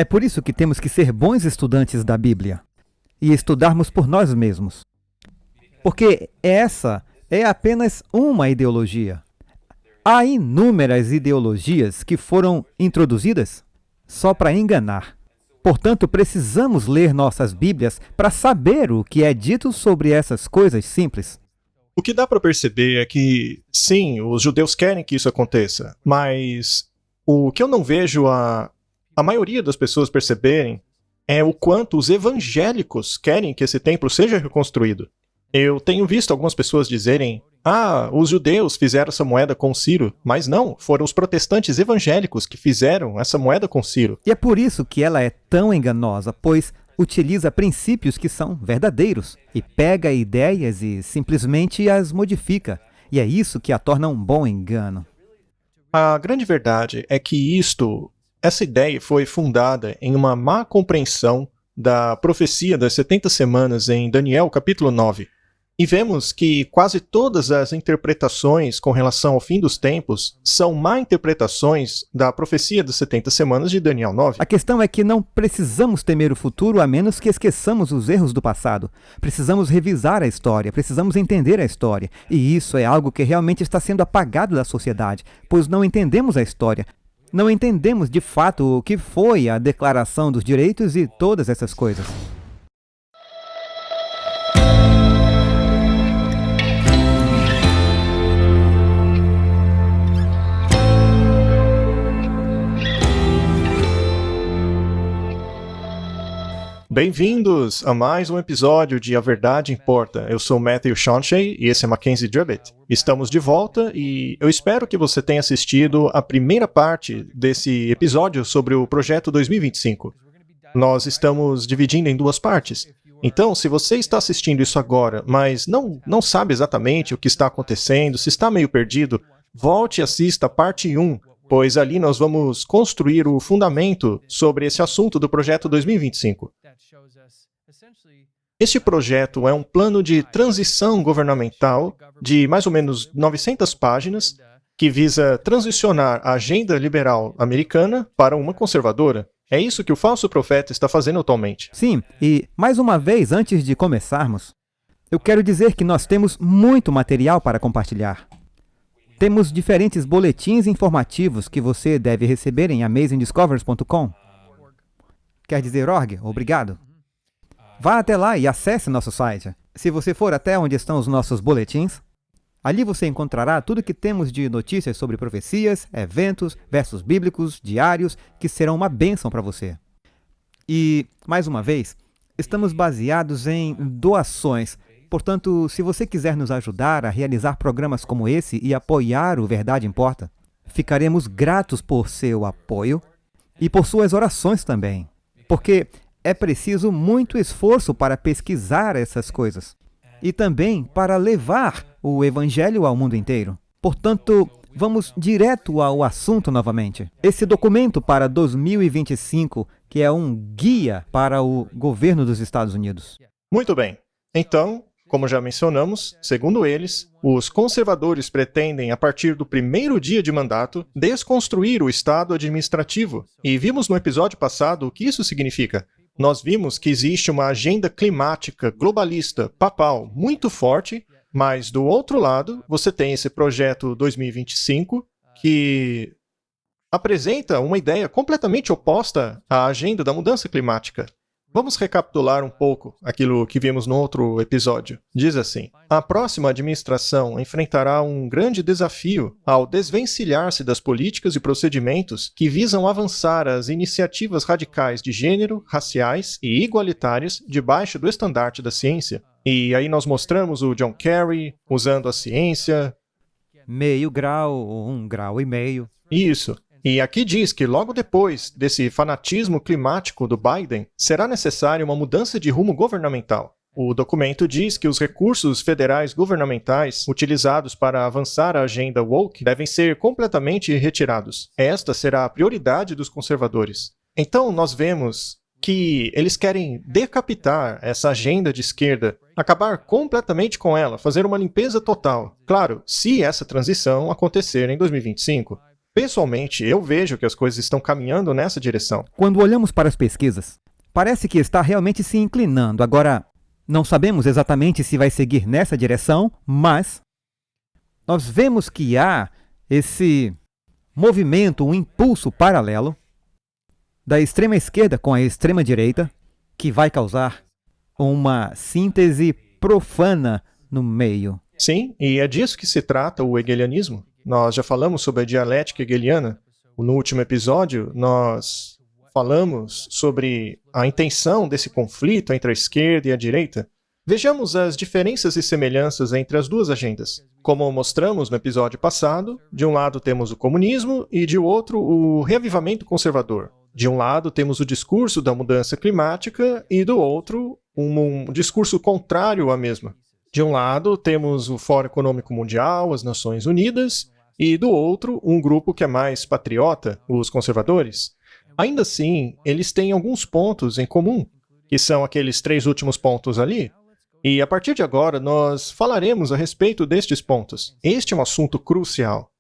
É por isso que temos que ser bons estudantes da Bíblia e estudarmos por nós mesmos. Porque essa é apenas uma ideologia. Há inúmeras ideologias que foram introduzidas só para enganar. Portanto, precisamos ler nossas Bíblias para saber o que é dito sobre essas coisas simples. O que dá para perceber é que, sim, os judeus querem que isso aconteça, mas o que eu não vejo a maioria das pessoas perceberem é o quanto os evangélicos querem que esse templo seja reconstruído. Eu tenho visto algumas pessoas dizerem: os judeus fizeram essa moeda com Ciro, mas não, foram os protestantes evangélicos que fizeram essa moeda com Ciro. E é por isso que ela é tão enganosa, pois utiliza princípios que são verdadeiros e pega ideias e simplesmente as modifica. E é isso que a torna um bom engano. A grande verdade é que essa ideia foi fundada em uma má compreensão da profecia das 70 semanas em Daniel capítulo 9. E vemos que quase todas as interpretações com relação ao fim dos tempos são má interpretações da profecia das 70 semanas de Daniel 9. A questão é que não precisamos temer o futuro a menos que esqueçamos os erros do passado. Precisamos revisar a história, precisamos entender a história. E isso é algo que realmente está sendo apagado da sociedade, pois não entendemos a história. Não entendemos de fato o que foi a Declaração dos Direitos e todas essas coisas. Bem-vindos a mais um episódio de A Verdade Importa. Eu sou Matthew Shonshey e esse é Mackenzie Drubbett. Estamos de volta e eu espero que você tenha assistido a primeira parte desse episódio sobre o Projeto 2025. Nós estamos dividindo em duas partes. Então, se você está assistindo isso agora, mas não sabe exatamente o que está acontecendo, se está meio perdido, volte e assista a parte 1, pois ali nós vamos construir o fundamento sobre esse assunto do Projeto 2025. Este projeto é um plano de transição governamental de mais ou menos 900 páginas que visa transicionar a agenda liberal americana para uma conservadora. É isso que o falso profeta está fazendo atualmente. Sim, e mais uma vez, antes de começarmos, eu quero dizer que nós temos muito material para compartilhar. Temos diferentes boletins informativos que você deve receber em amazingdiscoveries.com. Quer dizer org? Obrigado. Vá até lá e acesse nosso site. Se você for até onde estão os nossos boletins, ali você encontrará tudo que temos de notícias sobre profecias, eventos, versos bíblicos, diários, que serão uma bênção para você. E, mais uma vez, estamos baseados em doações. Portanto, se você quiser nos ajudar a realizar programas como esse e apoiar o Verdade Importa, ficaremos gratos por seu apoio e por suas orações também. Porque é preciso muito esforço para pesquisar essas coisas e também para levar o Evangelho ao mundo inteiro. Portanto, vamos direto ao assunto novamente. Esse documento para 2025, que é um guia para o governo dos Estados Unidos. Muito bem. Então, como já mencionamos, segundo eles, os conservadores pretendem, a partir do primeiro dia de mandato, desconstruir o Estado administrativo. E vimos no episódio passado o que isso significa. Nós vimos que existe uma agenda climática, globalista, papal, muito forte, mas do outro lado, você tem esse projeto 2025, que apresenta uma ideia completamente oposta à agenda da mudança climática. Vamos recapitular um pouco aquilo que vimos no outro episódio. Diz assim: a próxima administração enfrentará um grande desafio ao desvencilhar-se das políticas e procedimentos que visam avançar as iniciativas radicais de gênero, raciais e igualitárias debaixo do estandarte da ciência. E aí nós mostramos o John Kerry usando a ciência. Meio grau, 1,5 graus. Isso. E aqui diz que logo depois desse fanatismo climático do Biden, será necessária uma mudança de rumo governamental. O documento diz que os recursos federais governamentais utilizados para avançar a agenda woke devem ser completamente retirados. Esta será a prioridade dos conservadores. Então nós vemos que eles querem decapitar essa agenda de esquerda, acabar completamente com ela, fazer uma limpeza total. Claro, se essa transição acontecer em 2025. Pessoalmente, eu vejo que as coisas estão caminhando nessa direção. Quando olhamos para as pesquisas, parece que está realmente se inclinando. Agora, não sabemos exatamente se vai seguir nessa direção, mas nós vemos que há esse movimento, um impulso paralelo da extrema esquerda com a extrema direita, que vai causar uma síntese profana no meio. Sim, e é disso que se trata o hegelianismo. Nós já falamos sobre a dialética hegeliana. No último episódio, nós falamos sobre a intenção desse conflito entre a esquerda e a direita. Vejamos as diferenças e semelhanças entre as duas agendas. Como mostramos no episódio passado, de um lado temos o comunismo e de outro o reavivamento conservador. De um lado temos o discurso da mudança climática e do outro um discurso contrário à mesma. De um lado temos o Fórum Econômico Mundial, as Nações Unidas, e do outro um grupo que é mais patriota, os conservadores. Ainda assim, eles têm alguns pontos em comum, que são aqueles 3 últimos pontos ali. E a partir de agora, nós falaremos a respeito destes pontos. Este é um assunto crucial.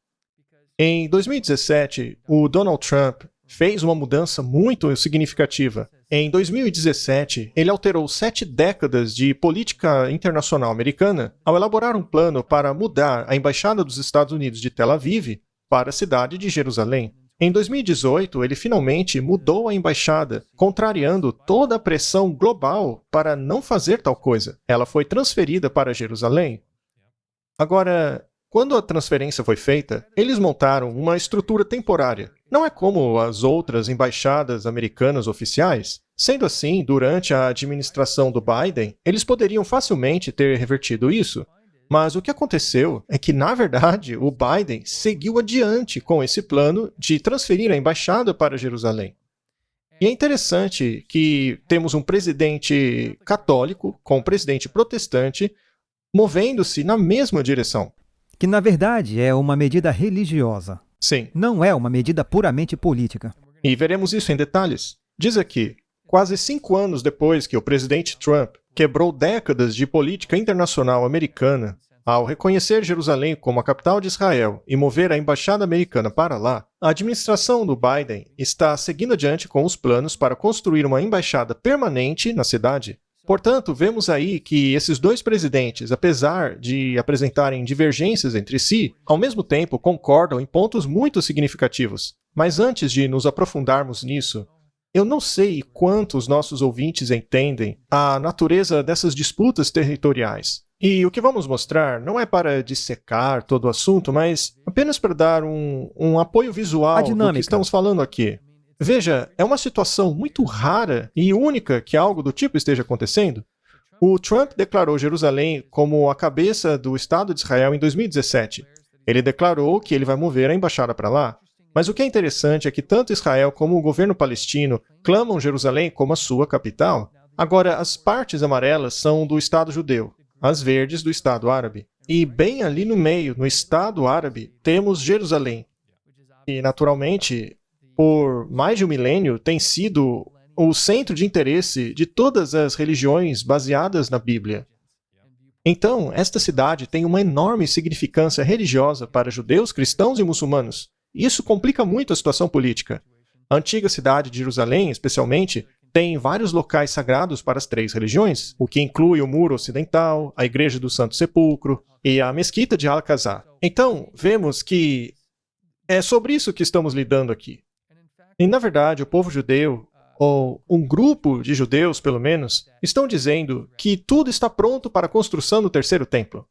Em 2017, o Donald Trump fez uma mudança muito significativa. Em 2017, ele alterou 7 décadas de política internacional americana ao elaborar um plano para mudar a Embaixada dos Estados Unidos de Tel Aviv para a cidade de Jerusalém. Em 2018, ele finalmente mudou a embaixada, contrariando toda a pressão global para não fazer tal coisa. Ela foi transferida para Jerusalém. Agora, quando a transferência foi feita, eles montaram uma estrutura temporária. Não é como as outras embaixadas americanas oficiais. Sendo assim, durante a administração do Biden, eles poderiam facilmente ter revertido isso. Mas o que aconteceu é que, na verdade, o Biden seguiu adiante com esse plano de transferir a embaixada para Jerusalém. E é interessante que temos um presidente católico com um presidente protestante movendo-se na mesma direção. Que, na verdade, é uma medida religiosa. Sim. Não é uma medida puramente política. E veremos isso em detalhes. Diz aqui, quase 5 anos depois que o presidente Trump quebrou décadas de política internacional americana, ao reconhecer Jerusalém como a capital de Israel e mover a embaixada americana para lá, a administração do Biden está seguindo adiante com os planos para construir uma embaixada permanente na cidade. Portanto, vemos aí que esses 2 presidentes, apesar de apresentarem divergências entre si, ao mesmo tempo concordam em pontos muito significativos. Mas antes de nos aprofundarmos nisso, eu não sei quantos nossos ouvintes entendem a natureza dessas disputas territoriais. E o que vamos mostrar não é para dissecar todo o assunto, mas apenas para dar um apoio visual do que estamos falando aqui. Veja, é uma situação muito rara e única que algo do tipo esteja acontecendo. O Trump declarou Jerusalém como a cabeça do Estado de Israel em 2017. Ele declarou que ele vai mover a embaixada para lá. Mas o que é interessante é que tanto Israel como o governo palestino clamam Jerusalém como a sua capital. Agora, as partes amarelas são do Estado judeu, as verdes do Estado árabe. E bem ali no meio, no Estado árabe, temos Jerusalém. E, naturalmente, por mais de um milênio, tem sido o centro de interesse de todas as religiões baseadas na Bíblia. Então, esta cidade tem uma enorme significância religiosa para judeus, cristãos e muçulmanos. Isso complica muito a situação política. A antiga cidade de Jerusalém, especialmente, tem vários locais sagrados para as 3 religiões, o que inclui o Muro Ocidental, a Igreja do Santo Sepulcro e a Mesquita de Al-Aqsa. Então, vemos que é sobre isso que estamos lidando aqui. E, na verdade, o povo judeu, ou um grupo de judeus, pelo menos, estão dizendo que tudo está pronto para a construção do 3º templo.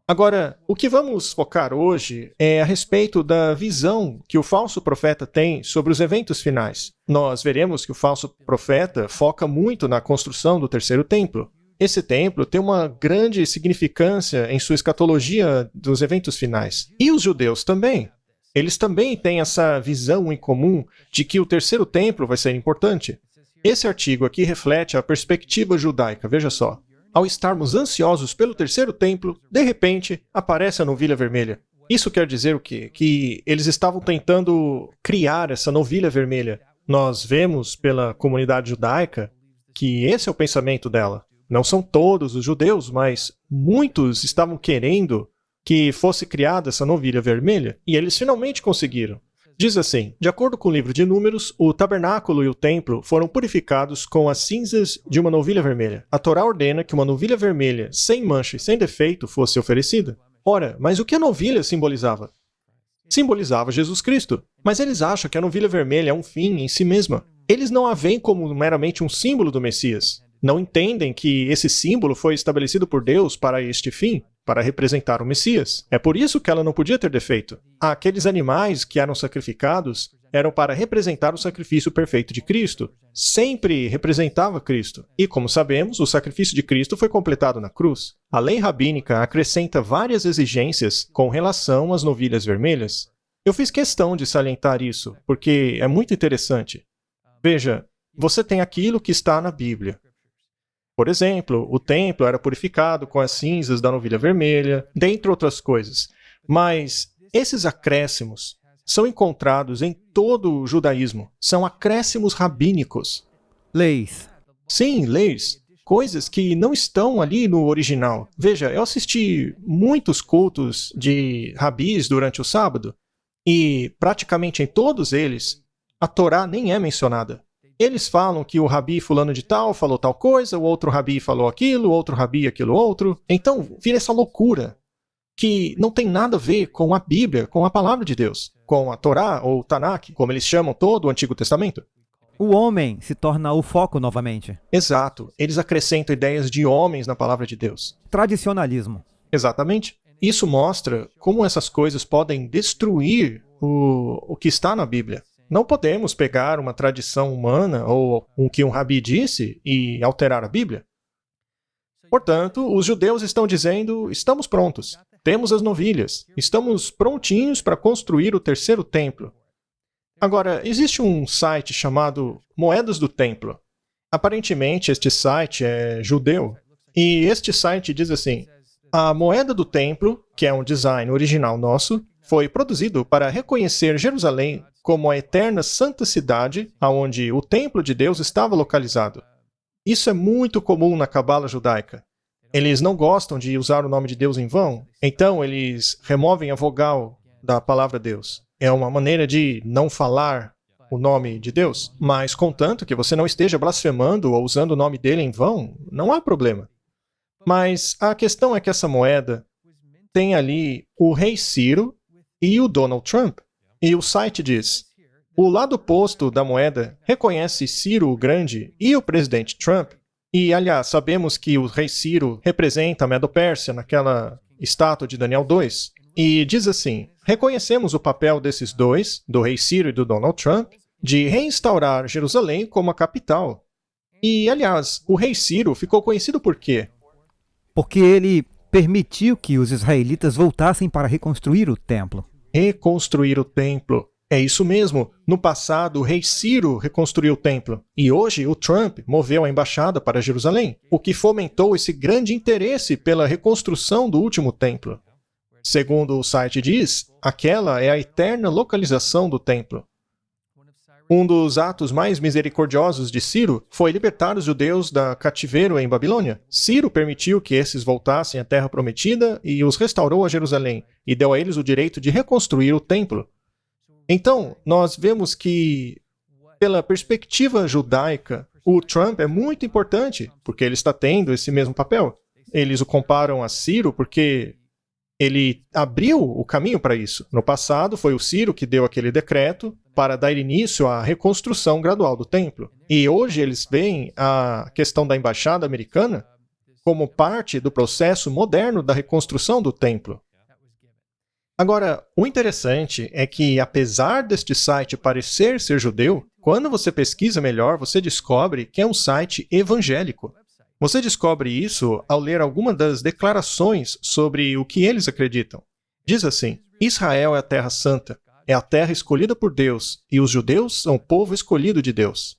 Agora, o que vamos focar hoje é a respeito da visão que o falso profeta tem sobre os eventos finais. Nós veremos que o falso profeta foca muito na construção do 3º templo. Esse templo tem uma grande significância em sua escatologia dos eventos finais. E os judeus também. Eles também têm essa visão em comum de que o 3º templo vai ser importante. Esse artigo aqui reflete a perspectiva judaica, veja só. Ao estarmos ansiosos pelo 3º templo, de repente, aparece a novilha vermelha. Isso quer dizer o quê? Que eles estavam tentando criar essa novilha vermelha. Nós vemos pela comunidade judaica que esse é o pensamento dela. Não são todos os judeus, mas muitos estavam querendo que fosse criada essa novilha vermelha, e eles finalmente conseguiram. Diz assim: de acordo com o livro de Números, o tabernáculo e o templo foram purificados com as cinzas de uma novilha vermelha. A Torá ordena que uma novilha vermelha, sem mancha e sem defeito, fosse oferecida. Ora, mas o que a novilha simbolizava? Simbolizava Jesus Cristo. Mas eles acham que a novilha vermelha é um fim em si mesma. Eles não a veem como meramente um símbolo do Messias. Não entendem que esse símbolo foi estabelecido por Deus para este fim, para representar o Messias. É por isso que ela não podia ter defeito. Aqueles animais que eram sacrificados eram para representar o sacrifício perfeito de Cristo. Sempre representava Cristo. E, como sabemos, o sacrifício de Cristo foi completado na cruz. A lei rabínica acrescenta várias exigências com relação às novilhas vermelhas. Eu fiz questão de salientar isso, porque é muito interessante. Veja, você tem aquilo que está na Bíblia. Por exemplo, o templo era purificado com as cinzas da novilha vermelha, dentre outras coisas. Mas esses acréscimos são encontrados em todo o judaísmo. São acréscimos rabínicos. Leis. Sim, leis. Coisas que não estão ali no original. Veja, eu assisti muitos cultos de rabis durante o sábado, e praticamente em todos eles, a Torá nem é mencionada. Eles falam que o rabi fulano de tal falou tal coisa, o outro rabi falou aquilo, o outro rabi aquilo outro. Então, vira essa loucura que não tem nada a ver com a Bíblia, com a palavra de Deus, com a Torá ou Tanakh, como eles chamam todo o Antigo Testamento. O homem se torna o foco novamente. Exato. Eles acrescentam ideias de homens na palavra de Deus. Tradicionalismo. Exatamente. Isso mostra como essas coisas podem destruir o que está na Bíblia. Não podemos pegar uma tradição humana ou o que um rabi disse e alterar a Bíblia. Portanto, os judeus estão dizendo: estamos prontos, temos as novilhas, estamos prontinhos para construir o terceiro templo. Agora, existe um site chamado Moedas do Templo. Aparentemente, este site é judeu. E este site diz assim: a moeda do templo, que é um design original nosso, foi produzido para reconhecer Jerusalém como a eterna santa cidade onde o templo de Deus estava localizado. Isso é muito comum na cabala judaica. Eles não gostam de usar o nome de Deus em vão, então eles removem a vogal da palavra Deus. É uma maneira de não falar o nome de Deus, mas contanto que você não esteja blasfemando ou usando o nome dele em vão, não há problema. Mas a questão é que essa moeda tem ali o rei Ciro e o Donald Trump. E o site diz: o lado oposto da moeda reconhece Ciro o Grande e o presidente Trump. E, aliás, sabemos que o rei Ciro representa a Medo-Pérsia naquela estátua de Daniel 2. E diz assim: reconhecemos o papel desses dois, do rei Ciro e do Donald Trump, de reinstaurar Jerusalém como a capital. E, aliás, o rei Ciro ficou conhecido por quê? Porque ele permitiu que os israelitas voltassem para reconstruir o templo. Reconstruir o templo. É isso mesmo. No passado, o rei Ciro reconstruiu o templo. E hoje, o Trump moveu a embaixada para Jerusalém, o que fomentou esse grande interesse pela reconstrução do último templo. Segundo o site diz, aquela é a eterna localização do templo. Um dos atos mais misericordiosos de Ciro foi libertar os judeus da cativeiro em Babilônia. Ciro permitiu que esses voltassem à terra prometida e os restaurou a Jerusalém, e deu a eles o direito de reconstruir o templo. Então, nós vemos que, pela perspectiva judaica, o Trump é muito importante, porque ele está tendo esse mesmo papel. Eles o comparam a Ciro porque ele abriu o caminho para isso. No passado, foi o Ciro que deu aquele decreto para dar início à reconstrução gradual do templo. E hoje eles veem a questão da embaixada americana como parte do processo moderno da reconstrução do templo. Agora, o interessante é que, apesar deste site parecer ser judeu, quando você pesquisa melhor, você descobre que é um site evangélico. Você descobre isso ao ler algumas das declarações sobre o que eles acreditam. Diz assim: Israel é a terra santa, é a terra escolhida por Deus, e os judeus são o povo escolhido de Deus.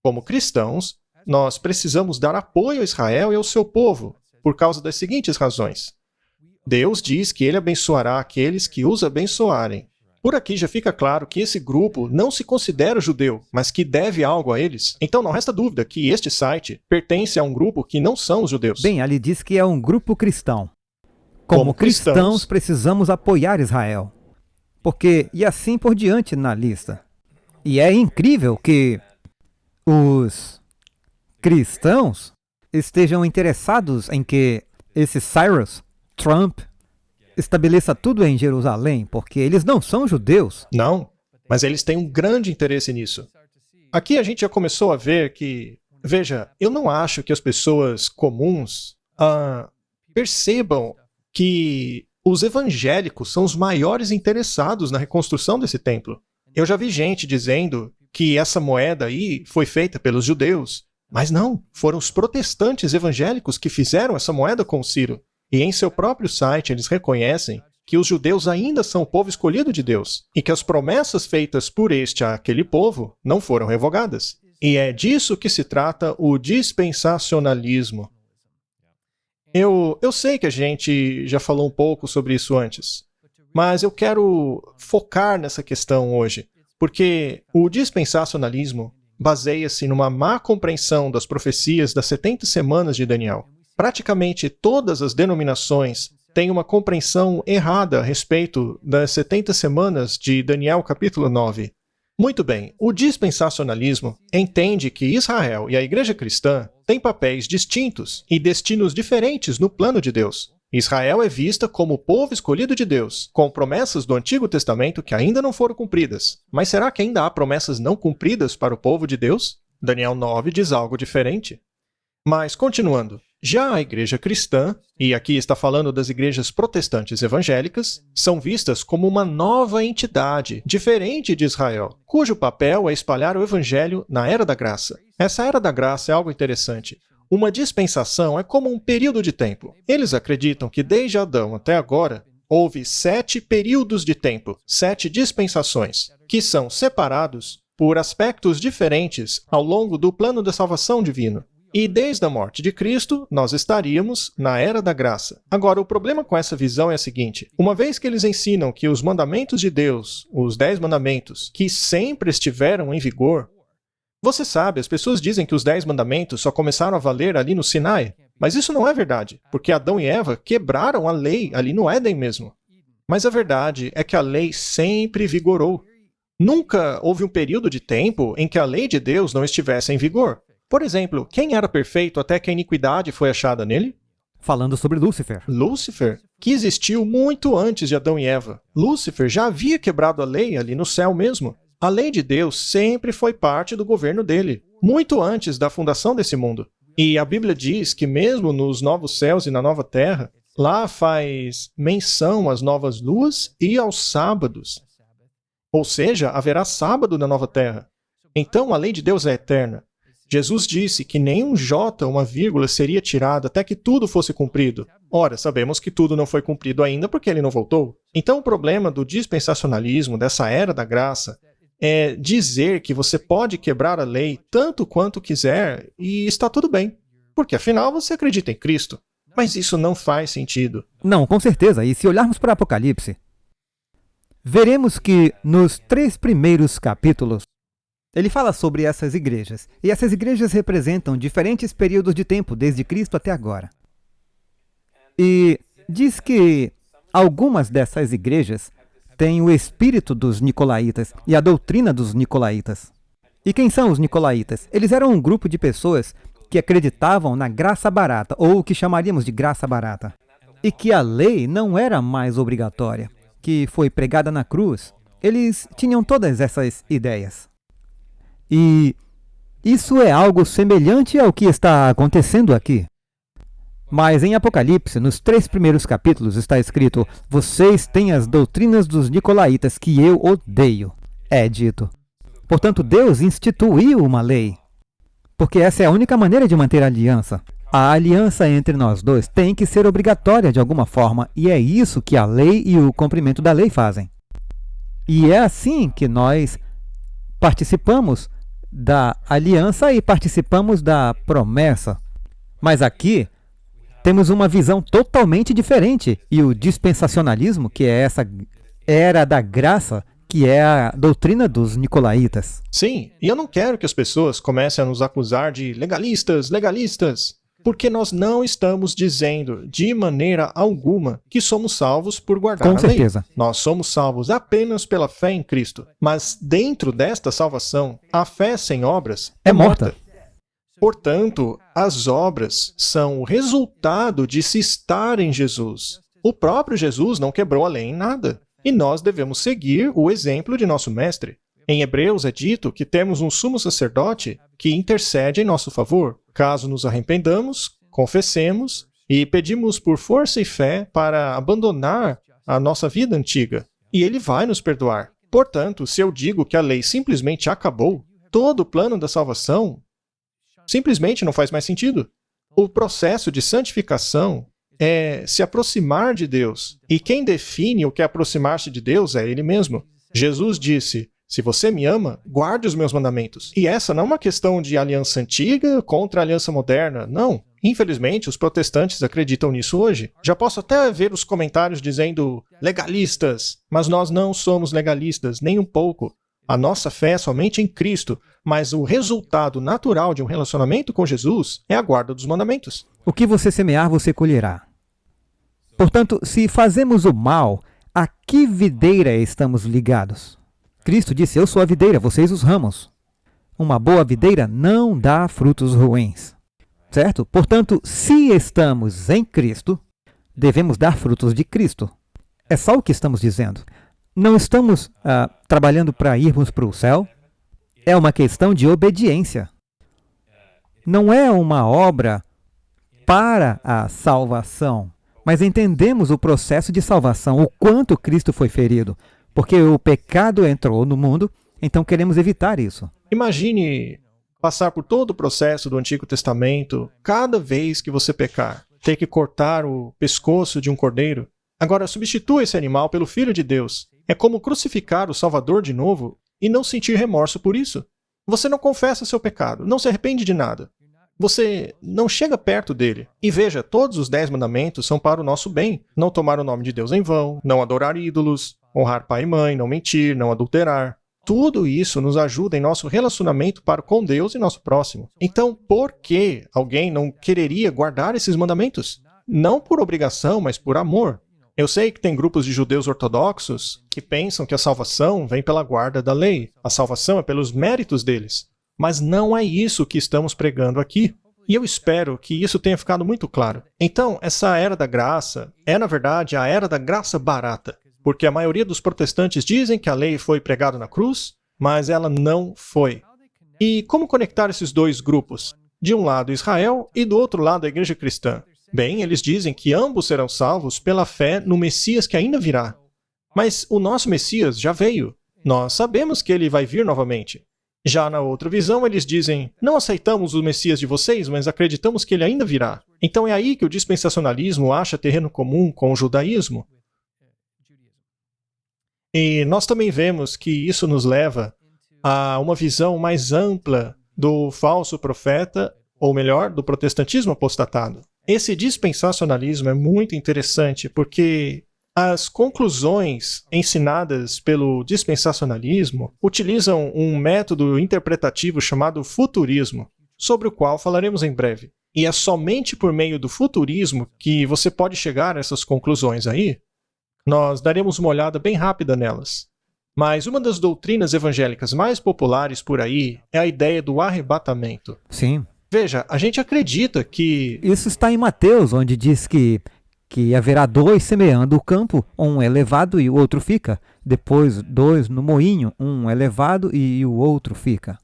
Como cristãos, nós precisamos dar apoio a Israel e ao seu povo, por causa das seguintes razões. Deus diz que ele abençoará aqueles que os abençoarem. Por aqui já fica claro que esse grupo não se considera judeu, mas que deve algo a eles. Então não resta dúvida que este site pertence a um grupo que não são os judeus. Bem, ali diz que é um grupo cristão. Como cristãos, precisamos apoiar Israel. e assim por diante na lista. E é incrível que os cristãos estejam interessados em que esse Cyrus, Trump, estabeleça tudo em Jerusalém, porque eles não são judeus. Não, mas eles têm um grande interesse nisso. Aqui a gente já começou a ver que, veja, eu não acho que as pessoas comuns percebam que os evangélicos são os maiores interessados na reconstrução desse templo. Eu já vi gente dizendo que essa moeda aí foi feita pelos judeus, mas não, foram os protestantes evangélicos que fizeram essa moeda com Ciro. E em seu próprio site eles reconhecem que os judeus ainda são o povo escolhido de Deus e que as promessas feitas por este àquele povo não foram revogadas. E é disso que se trata o dispensacionalismo. Eu sei que a gente já falou um pouco sobre isso antes, mas eu quero focar nessa questão hoje, porque o dispensacionalismo baseia-se numa má compreensão das profecias das 70 semanas de Daniel. Praticamente todas as denominações têm uma compreensão errada a respeito das 70 semanas de Daniel capítulo 9. Muito bem, o dispensacionalismo entende que Israel e a igreja cristã têm papéis distintos e destinos diferentes no plano de Deus. Israel é vista como o povo escolhido de Deus, com promessas do Antigo Testamento que ainda não foram cumpridas. Mas será que ainda há promessas não cumpridas para o povo de Deus? Daniel 9 diz algo diferente. Mas, continuando, já a igreja cristã, e aqui está falando das igrejas protestantes evangélicas, são vistas como uma nova entidade, diferente de Israel, cujo papel é espalhar o evangelho na Era da Graça. Essa Era da Graça é algo interessante. Uma dispensação é como um período de tempo. Eles acreditam que desde Adão até agora, houve 7 períodos de tempo, 7 dispensações, que são separados por aspectos diferentes ao longo do plano da salvação divino. E desde a morte de Cristo, nós estaríamos na Era da Graça. Agora, o problema com essa visão é o seguinte: uma vez que eles ensinam que os mandamentos de Deus, os 10 mandamentos, que sempre estiveram em vigor, você sabe, as pessoas dizem que os 10 mandamentos só começaram a valer ali no Sinai, mas isso não é verdade, porque Adão e Eva quebraram a lei ali no Éden mesmo. Mas a verdade é que a lei sempre vigorou. Nunca houve um período de tempo em que a lei de Deus não estivesse em vigor. Por exemplo, quem era perfeito até que a iniquidade foi achada nele? Falando sobre Lúcifer. Lúcifer, que existiu muito antes de Adão e Eva. Lúcifer já havia quebrado a lei ali no céu mesmo. A lei de Deus sempre foi parte do governo dele, muito antes da fundação desse mundo. E a Bíblia diz que mesmo nos novos céus e na nova terra, lá faz menção às novas luas e aos sábados. Ou seja, haverá sábado na nova terra. Então a lei de Deus é eterna. Jesus disse que nenhum jota, uma vírgula, seria tirado até que tudo fosse cumprido. Ora, sabemos que tudo não foi cumprido ainda porque ele não voltou. Então o problema do dispensacionalismo, dessa Era da Graça, é dizer que você pode quebrar a lei tanto quanto quiser e está tudo bem, porque afinal você acredita em Cristo. Mas isso não faz sentido. Não, com certeza. E se olharmos para Apocalipse, veremos que nos 3 primeiros capítulos, ele fala sobre essas igrejas, e essas igrejas representam diferentes períodos de tempo, desde Cristo até agora. E diz que algumas dessas igrejas têm o espírito dos nicolaítas e a doutrina dos nicolaítas. E quem são os nicolaítas? Eles eram um grupo de pessoas que acreditavam na graça barata, ou o que chamaríamos de graça barata, e que a lei não era mais obrigatória, que foi pregada na cruz. Eles tinham todas essas ideias. E isso é algo semelhante ao que está acontecendo aqui. Mas em Apocalipse, nos 3 primeiros capítulos, está escrito: vocês têm as doutrinas dos nicolaítas que eu odeio, é dito. Portanto, Deus instituiu uma lei, porque essa é a única maneira de manter a aliança. A aliança entre nós dois tem que ser obrigatória de alguma forma, e é isso que a lei e o cumprimento da lei fazem. E é assim que nós participamos da aliança e participamos da promessa. Mas aqui temos uma visão totalmente diferente, e o dispensacionalismo, que é essa era da graça, que é a doutrina dos nicolaítas. Sim, e eu não quero que as pessoas comecem a nos acusar de legalistas, legalistas. Porque nós não estamos dizendo, de maneira alguma, que somos salvos por guardar a lei. Com certeza. Nós somos salvos apenas pela fé em Cristo. Mas dentro desta salvação, a fé sem obras É morta. Portanto, as obras são o resultado de se estar em Jesus. O próprio Jesus não quebrou a lei em nada. E nós devemos seguir o exemplo de nosso Mestre. Em Hebreus é dito que temos um sumo sacerdote que intercede em nosso favor, caso nos arrependamos, confessemos e pedimos por força e fé para abandonar a nossa vida antiga. E ele vai nos perdoar. Portanto, se eu digo que a lei simplesmente acabou, todo o plano da salvação simplesmente não faz mais sentido. O processo de santificação é se aproximar de Deus. E quem define o que é aproximar-se de Deus é Ele mesmo. Jesus disse: se você me ama, guarde os meus mandamentos. E essa não é uma questão de aliança antiga contra a aliança moderna, não. Infelizmente, os protestantes acreditam nisso hoje. Já posso até ver os comentários dizendo legalistas, mas nós não somos legalistas, nem um pouco. A nossa fé é somente em Cristo, mas o resultado natural de um relacionamento com Jesus é a guarda dos mandamentos. O que você semear, você colherá. Portanto, se fazemos o mal, a que videira estamos ligados? Cristo disse: eu sou a videira, vocês os ramos. Uma boa videira não dá frutos ruins. Certo? Portanto, se estamos em Cristo, devemos dar frutos de Cristo. É só o que estamos dizendo. Não estamos trabalhando para irmos para o céu. É uma questão de obediência. Não é uma obra para a salvação, mas entendemos o processo de salvação, o quanto Cristo foi ferido, porque o pecado entrou no mundo, então queremos evitar isso. Imagine passar por todo o processo do Antigo Testamento, cada vez que você pecar, ter que cortar o pescoço de um cordeiro. Agora, substitua esse animal pelo Filho de Deus. É como crucificar o Salvador de novo e não sentir remorso por isso. Você não confessa seu pecado, não se arrepende de nada. Você não chega perto dele. E veja, todos os 10 mandamentos são para o nosso bem. Não tomar o nome de Deus em vão, não adorar ídolos, honrar pai e mãe, não mentir, não adulterar. Tudo isso nos ajuda em nosso relacionamento para com Deus e nosso próximo. Então, por que alguém não quereria guardar esses mandamentos? Não por obrigação, mas por amor. Eu sei que tem grupos de judeus ortodoxos que pensam que a salvação vem pela guarda da lei. A salvação é pelos méritos deles. Mas não é isso que estamos pregando aqui. E eu espero que isso tenha ficado muito claro. Então, essa era da graça é, na verdade, a era da graça barata. Porque a maioria dos protestantes dizem que a lei foi pregada na cruz, mas ela não foi. E como conectar esses dois grupos? De um lado Israel e do outro lado a igreja cristã. Bem, eles dizem que ambos serão salvos pela fé no Messias que ainda virá. Mas o nosso Messias já veio. Nós sabemos que ele vai vir novamente. Já na outra visão, eles dizem: não aceitamos o Messias de vocês, mas acreditamos que ele ainda virá. Então é aí que o dispensacionalismo acha terreno comum com o judaísmo. E nós também vemos que isso nos leva a uma visão mais ampla do falso profeta, ou melhor, do protestantismo apostatado. Esse dispensacionalismo é muito interessante porque as conclusões ensinadas pelo dispensacionalismo utilizam um método interpretativo chamado futurismo, sobre o qual falaremos em breve. E é somente por meio do futurismo que você pode chegar a essas conclusões aí. Nós daremos uma olhada bem rápida nelas. Mas uma das doutrinas evangélicas mais populares por aí é a ideia do arrebatamento. Sim. Veja, a gente acredita que... Isso está em Mateus, onde diz que haverá 2 semeando o campo, um é levado e o outro fica. Depois 2 no moinho, um é levado e o outro fica.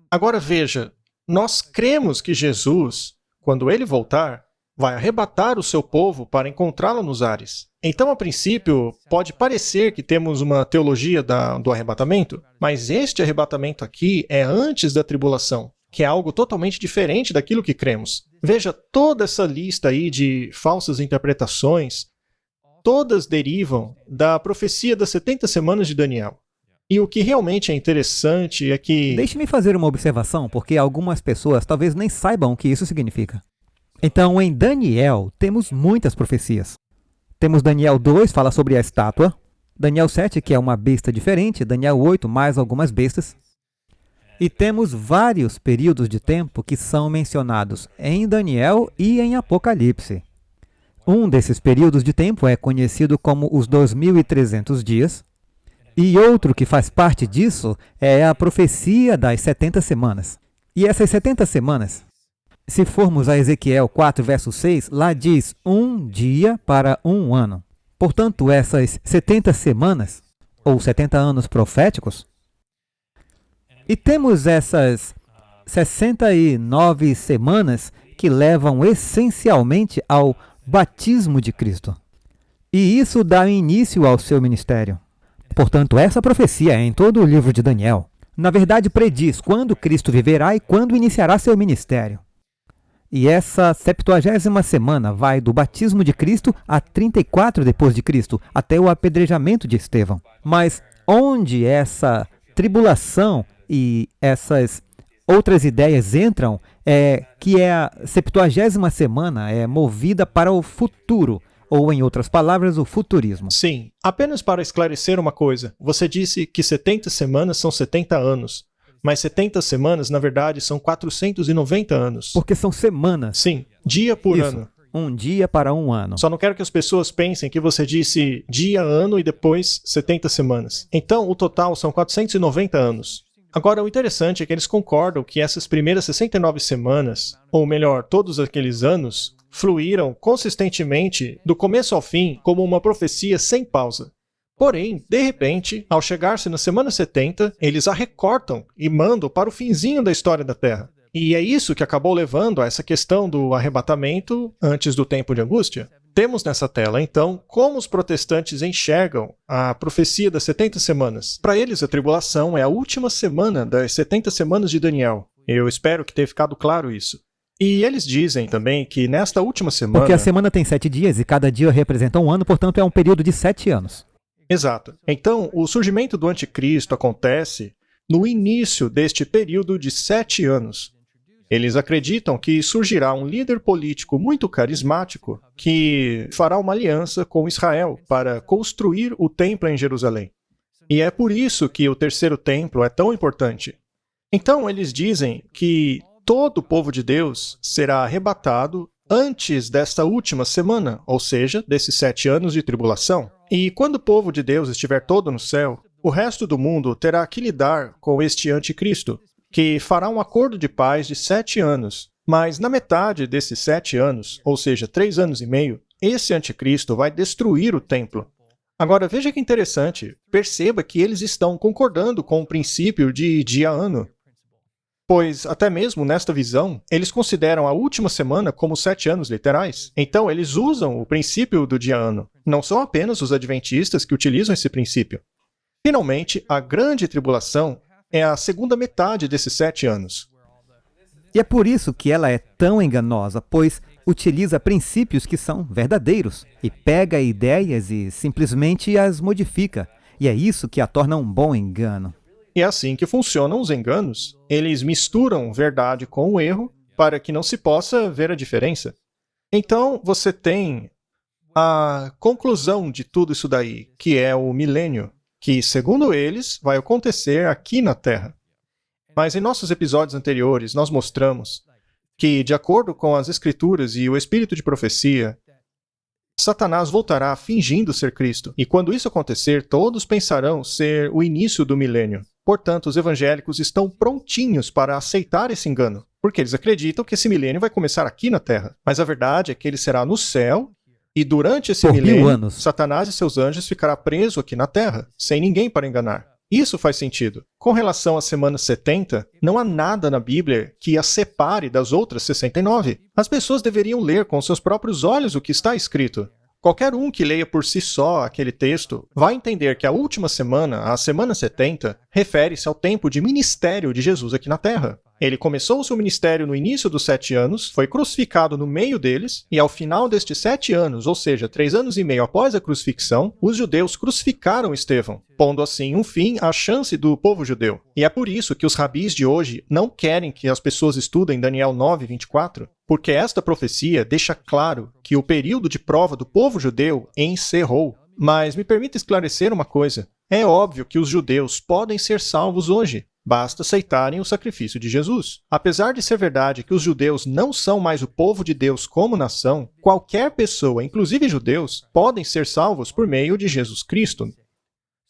Agora veja, nós cremos que Jesus, quando ele voltar, vai arrebatar o seu povo para encontrá-lo nos ares. Então, a princípio, pode parecer que temos uma teologia do arrebatamento, mas este arrebatamento aqui é antes da tribulação, que é algo totalmente diferente daquilo que cremos. Veja, toda essa lista aí de falsas interpretações, todas derivam da profecia das 70 semanas de Daniel. E o que realmente é interessante é que... Deixe-me fazer uma observação, porque algumas pessoas talvez nem saibam o que isso significa. Então, em Daniel, temos muitas profecias. Temos Daniel 2, fala sobre a estátua. Daniel 7, que é uma besta diferente. Daniel 8, mais algumas bestas. E temos vários períodos de tempo que são mencionados em Daniel e em Apocalipse. Um desses períodos de tempo é conhecido como os 2.300 dias, e outro que faz parte disso é a profecia das 70 semanas. E essas 70 semanas, se formos a Ezequiel 4, verso 6, lá diz 1 dia para 1 ano. Portanto, essas 70 semanas, ou 70 anos proféticos, e temos essas 69 semanas que levam essencialmente ao batismo de Cristo. E isso dá início ao seu ministério. Portanto, essa profecia é em todo o livro de Daniel. Na verdade, prediz quando Cristo viverá e quando iniciará seu ministério. E essa 70ª semana vai do batismo de Cristo a 34 depois de Cristo, até o apedrejamento de Estevão. Mas onde essa tribulação e essas outras ideias entram é que a 70ª semana é movida para o futuro, ou em outras palavras, o futurismo. Sim, apenas para esclarecer uma coisa, você disse que 70 semanas são 70 anos, mas 70 semanas, na verdade, são 490 anos. Porque são semanas. Sim, dia por ano. Um dia para 1 ano. Só não quero que as pessoas pensem que você disse dia, ano e depois 70 semanas. Então, o total são 490 anos. Agora, o interessante é que eles concordam que essas primeiras 69 semanas, ou melhor, todos aqueles anos, fluíram consistentemente do começo ao fim como uma profecia sem pausa. Porém, de repente, ao chegar-se na semana 70, eles a recortam e mandam para o finzinho da história da Terra. E é isso que acabou levando a essa questão do arrebatamento antes do tempo de angústia. Temos nessa tela, então, como os protestantes enxergam a profecia das 70 semanas. Para eles, a tribulação é a última semana das 70 semanas de Daniel. Eu espero que tenha ficado claro isso. E eles dizem também que nesta última semana... Porque a semana tem 7 dias e cada dia representa 1 ano, portanto é um período de 7 anos. Exato. Então, o surgimento do anticristo acontece no início deste período de 7 anos. Eles acreditam que surgirá um líder político muito carismático que fará uma aliança com Israel para construir o templo em Jerusalém. E é por isso que o terceiro templo é tão importante. Então, eles dizem que todo o povo de Deus será arrebatado antes desta última semana, ou seja, desses 7 anos de tribulação. E quando o povo de Deus estiver todo no céu, o resto do mundo terá que lidar com este anticristo, que fará um acordo de paz de 7 anos. Mas na metade desses 7 anos, ou seja, 3 anos e meio, esse anticristo vai destruir o templo. Agora, veja que interessante, perceba que eles estão concordando com o princípio de dia-ano. Pois, até mesmo nesta visão, eles consideram a última semana como 7 anos literais. Então, eles usam o princípio do dia-ano. Não são apenas os adventistas que utilizam esse princípio. Finalmente, a grande tribulação é a segunda metade desses 7 anos. E é por isso que ela é tão enganosa, pois utiliza princípios que são verdadeiros e pega ideias e simplesmente as modifica. E é isso que a torna um bom engano. E é assim que funcionam os enganos. Eles misturam verdade com o erro para que não se possa ver a diferença. Então, você tem a conclusão de tudo isso daí, que é o milênio, que, segundo eles, vai acontecer aqui na Terra. Mas em nossos episódios anteriores, nós mostramos que, de acordo com as Escrituras e o espírito de profecia, Satanás voltará fingindo ser Cristo. E quando isso acontecer, todos pensarão ser o início do milênio. Portanto, os evangélicos estão prontinhos para aceitar esse engano, porque eles acreditam que esse milênio vai começar aqui na Terra. Mas a verdade é que ele será no céu, e durante esse milênio, Satanás e seus anjos ficará preso aqui na Terra, sem ninguém para enganar. Isso faz sentido. Com relação à semana 70, não há nada na Bíblia que a separe das outras 69. As pessoas deveriam ler com seus próprios olhos o que está escrito. Qualquer um que leia por si só aquele texto vai entender que a última semana, a semana 70, refere-se ao tempo de ministério de Jesus aqui na Terra. Ele começou o seu ministério no início dos 7 anos, foi crucificado no meio deles, e ao final destes 7 anos, ou seja, 3 anos e meio após a crucifixão, os judeus crucificaram Estevão, pondo assim um fim à chance do povo judeu. E é por isso que os rabis de hoje não querem que as pessoas estudem Daniel 9:24, porque esta profecia deixa claro que o período de prova do povo judeu encerrou. Mas me permita esclarecer uma coisa. É óbvio que os judeus podem ser salvos hoje. Basta aceitarem o sacrifício de Jesus. Apesar de ser verdade que os judeus não são mais o povo de Deus como nação, qualquer pessoa, inclusive judeus, podem ser salvos por meio de Jesus Cristo.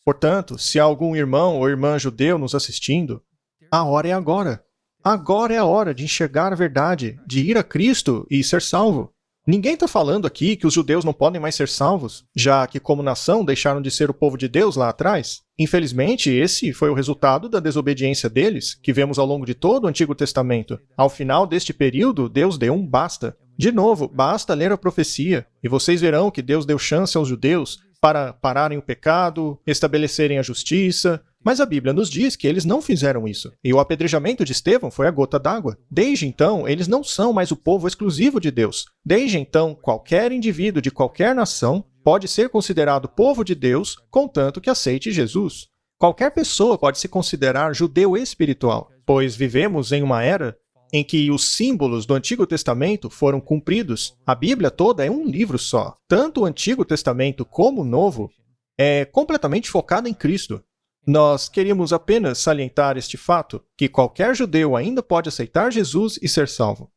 Portanto, se há algum irmão ou irmã judeu nos assistindo, a hora é agora. Agora é a hora de enxergar a verdade, de ir a Cristo e ser salvo. Ninguém está falando aqui que os judeus não podem mais ser salvos, já que como nação deixaram de ser o povo de Deus lá atrás. Infelizmente, esse foi o resultado da desobediência deles, que vemos ao longo de todo o Antigo Testamento. Ao final deste período, Deus deu um basta. De novo, basta ler a profecia, e vocês verão que Deus deu chance aos judeus para pararem o pecado, estabelecerem a justiça. Mas a Bíblia nos diz que eles não fizeram isso. E o apedrejamento de Estevão foi a gota d'água. Desde então, eles não são mais o povo exclusivo de Deus. Desde então, qualquer indivíduo de qualquer nação pode ser considerado povo de Deus, contanto que aceite Jesus. Qualquer pessoa pode se considerar judeu espiritual, pois vivemos em uma era em que os símbolos do Antigo Testamento foram cumpridos. A Bíblia toda é um livro só. Tanto o Antigo Testamento como o Novo é completamente focado em Cristo. Nós queríamos apenas salientar este fato, que qualquer judeu ainda pode aceitar Jesus e ser salvo.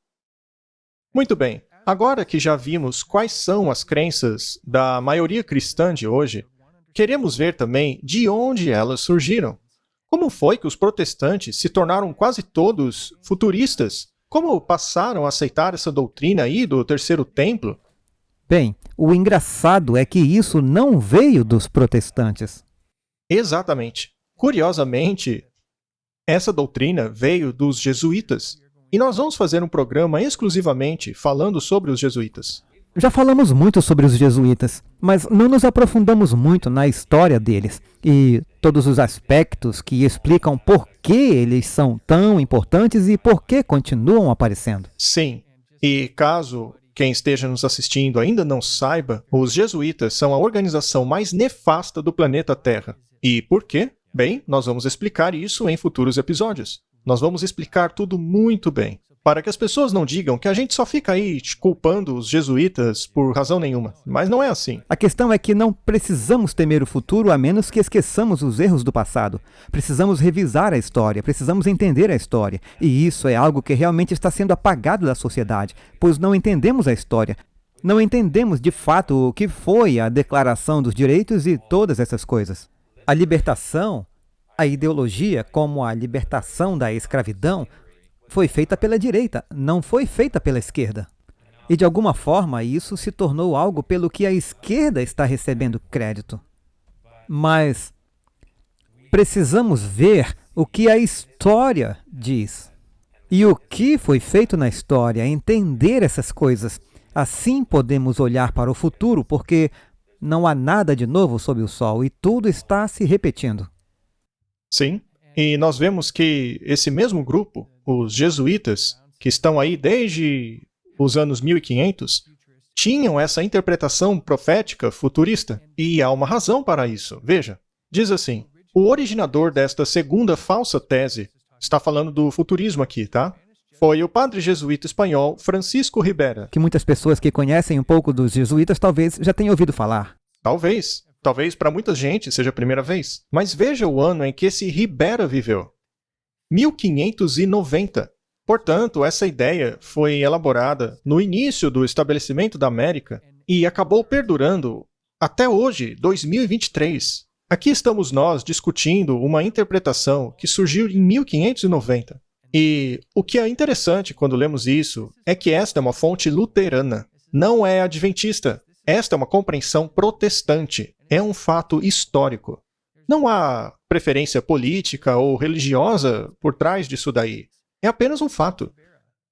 Muito bem, agora que já vimos quais são as crenças da maioria cristã de hoje, queremos ver também de onde elas surgiram. Como foi que os protestantes se tornaram quase todos futuristas? Como passaram a aceitar essa doutrina aí do terceiro templo? Bem, o engraçado é que isso não veio dos protestantes. Exatamente. Curiosamente, essa doutrina veio dos jesuítas. E nós vamos fazer um programa exclusivamente falando sobre os jesuítas. Já falamos muito sobre os jesuítas, mas não nos aprofundamos muito na história deles e todos os aspectos que explicam por que eles são tão importantes e por que continuam aparecendo. Sim, e caso quem esteja nos assistindo ainda não saiba, os jesuítas são a organização mais nefasta do planeta Terra. E por quê? Bem, nós vamos explicar isso em futuros episódios. Nós vamos explicar tudo muito bem, para que as pessoas não digam que a gente só fica aí culpando os jesuítas por razão nenhuma. Mas não é assim. A questão é que não precisamos temer o futuro a menos que esqueçamos os erros do passado. Precisamos revisar a história, precisamos entender a história. E isso é algo que realmente está sendo apagado da sociedade, pois não entendemos a história. Não entendemos de fato o que foi a Declaração dos Direitos e todas essas coisas. A libertação, a ideologia como a libertação da escravidão, foi feita pela direita, não foi feita pela esquerda. E de alguma forma isso se tornou algo pelo que a esquerda está recebendo crédito. Mas precisamos ver o que a história diz. E o que foi feito na história, entender essas coisas. Assim podemos olhar para o futuro, porque não há nada de novo sob o sol e tudo está se repetindo. Sim, e nós vemos que esse mesmo grupo, os jesuítas, que estão aí desde os anos 1500, tinham essa interpretação profética futurista. E há uma razão para isso. Veja, diz assim, o originador desta segunda falsa tese, está falando do futurismo aqui, tá? Foi o padre jesuíta espanhol Francisco Ribera. Que muitas pessoas que conhecem um pouco dos jesuítas talvez já tenham ouvido falar. Talvez para muita gente seja a primeira vez. Mas veja o ano em que esse Ribera viveu. 1590. Portanto, essa ideia foi elaborada no início do estabelecimento da América e acabou perdurando até hoje, 2023. Aqui estamos nós discutindo uma interpretação que surgiu em 1590. E o que é interessante quando lemos isso é que esta é uma fonte luterana, não é adventista. Esta é uma compreensão protestante, é um fato histórico. Não há preferência política ou religiosa por trás disso daí. É apenas um fato.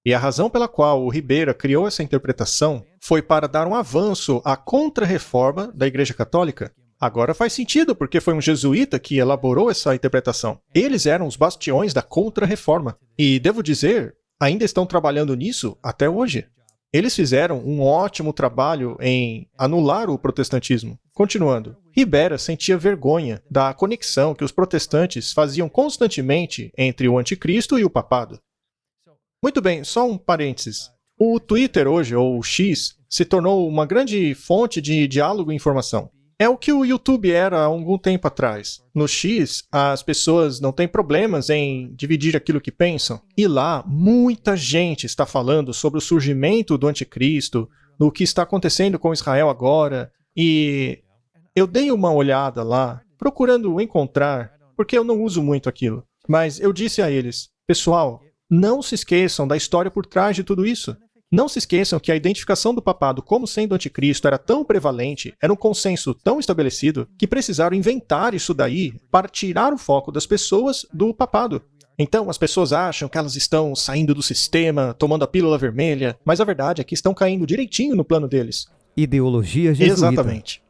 E a razão pela qual o Ribera criou essa interpretação foi para dar um avanço à contra-reforma da Igreja Católica. Agora faz sentido, porque foi um jesuíta que elaborou essa interpretação. Eles eram os bastiões da contra-reforma. E, devo dizer, ainda estão trabalhando nisso até hoje. Eles fizeram um ótimo trabalho em anular o protestantismo. Continuando, Ribera sentia vergonha da conexão que os protestantes faziam constantemente entre o anticristo e o papado. Muito bem, só um parênteses. O Twitter hoje, ou o X, se tornou uma grande fonte de diálogo e informação. É o que o YouTube era há algum tempo atrás. No X, as pessoas não têm problemas em dividir aquilo que pensam. E lá, muita gente está falando sobre o surgimento do anticristo, do que está acontecendo com Israel agora. E eu dei uma olhada lá, procurando encontrar, porque eu não uso muito aquilo. Mas eu disse a eles, pessoal, não se esqueçam da história por trás de tudo isso. Não se esqueçam que a identificação do papado como sendo anticristo era tão prevalente, era um consenso tão estabelecido, que precisaram inventar isso daí para tirar o foco das pessoas do papado. Então, as pessoas acham que elas estão saindo do sistema, tomando a pílula vermelha, mas a verdade é que estão caindo direitinho no plano deles. Ideologia jesuíta. Exatamente.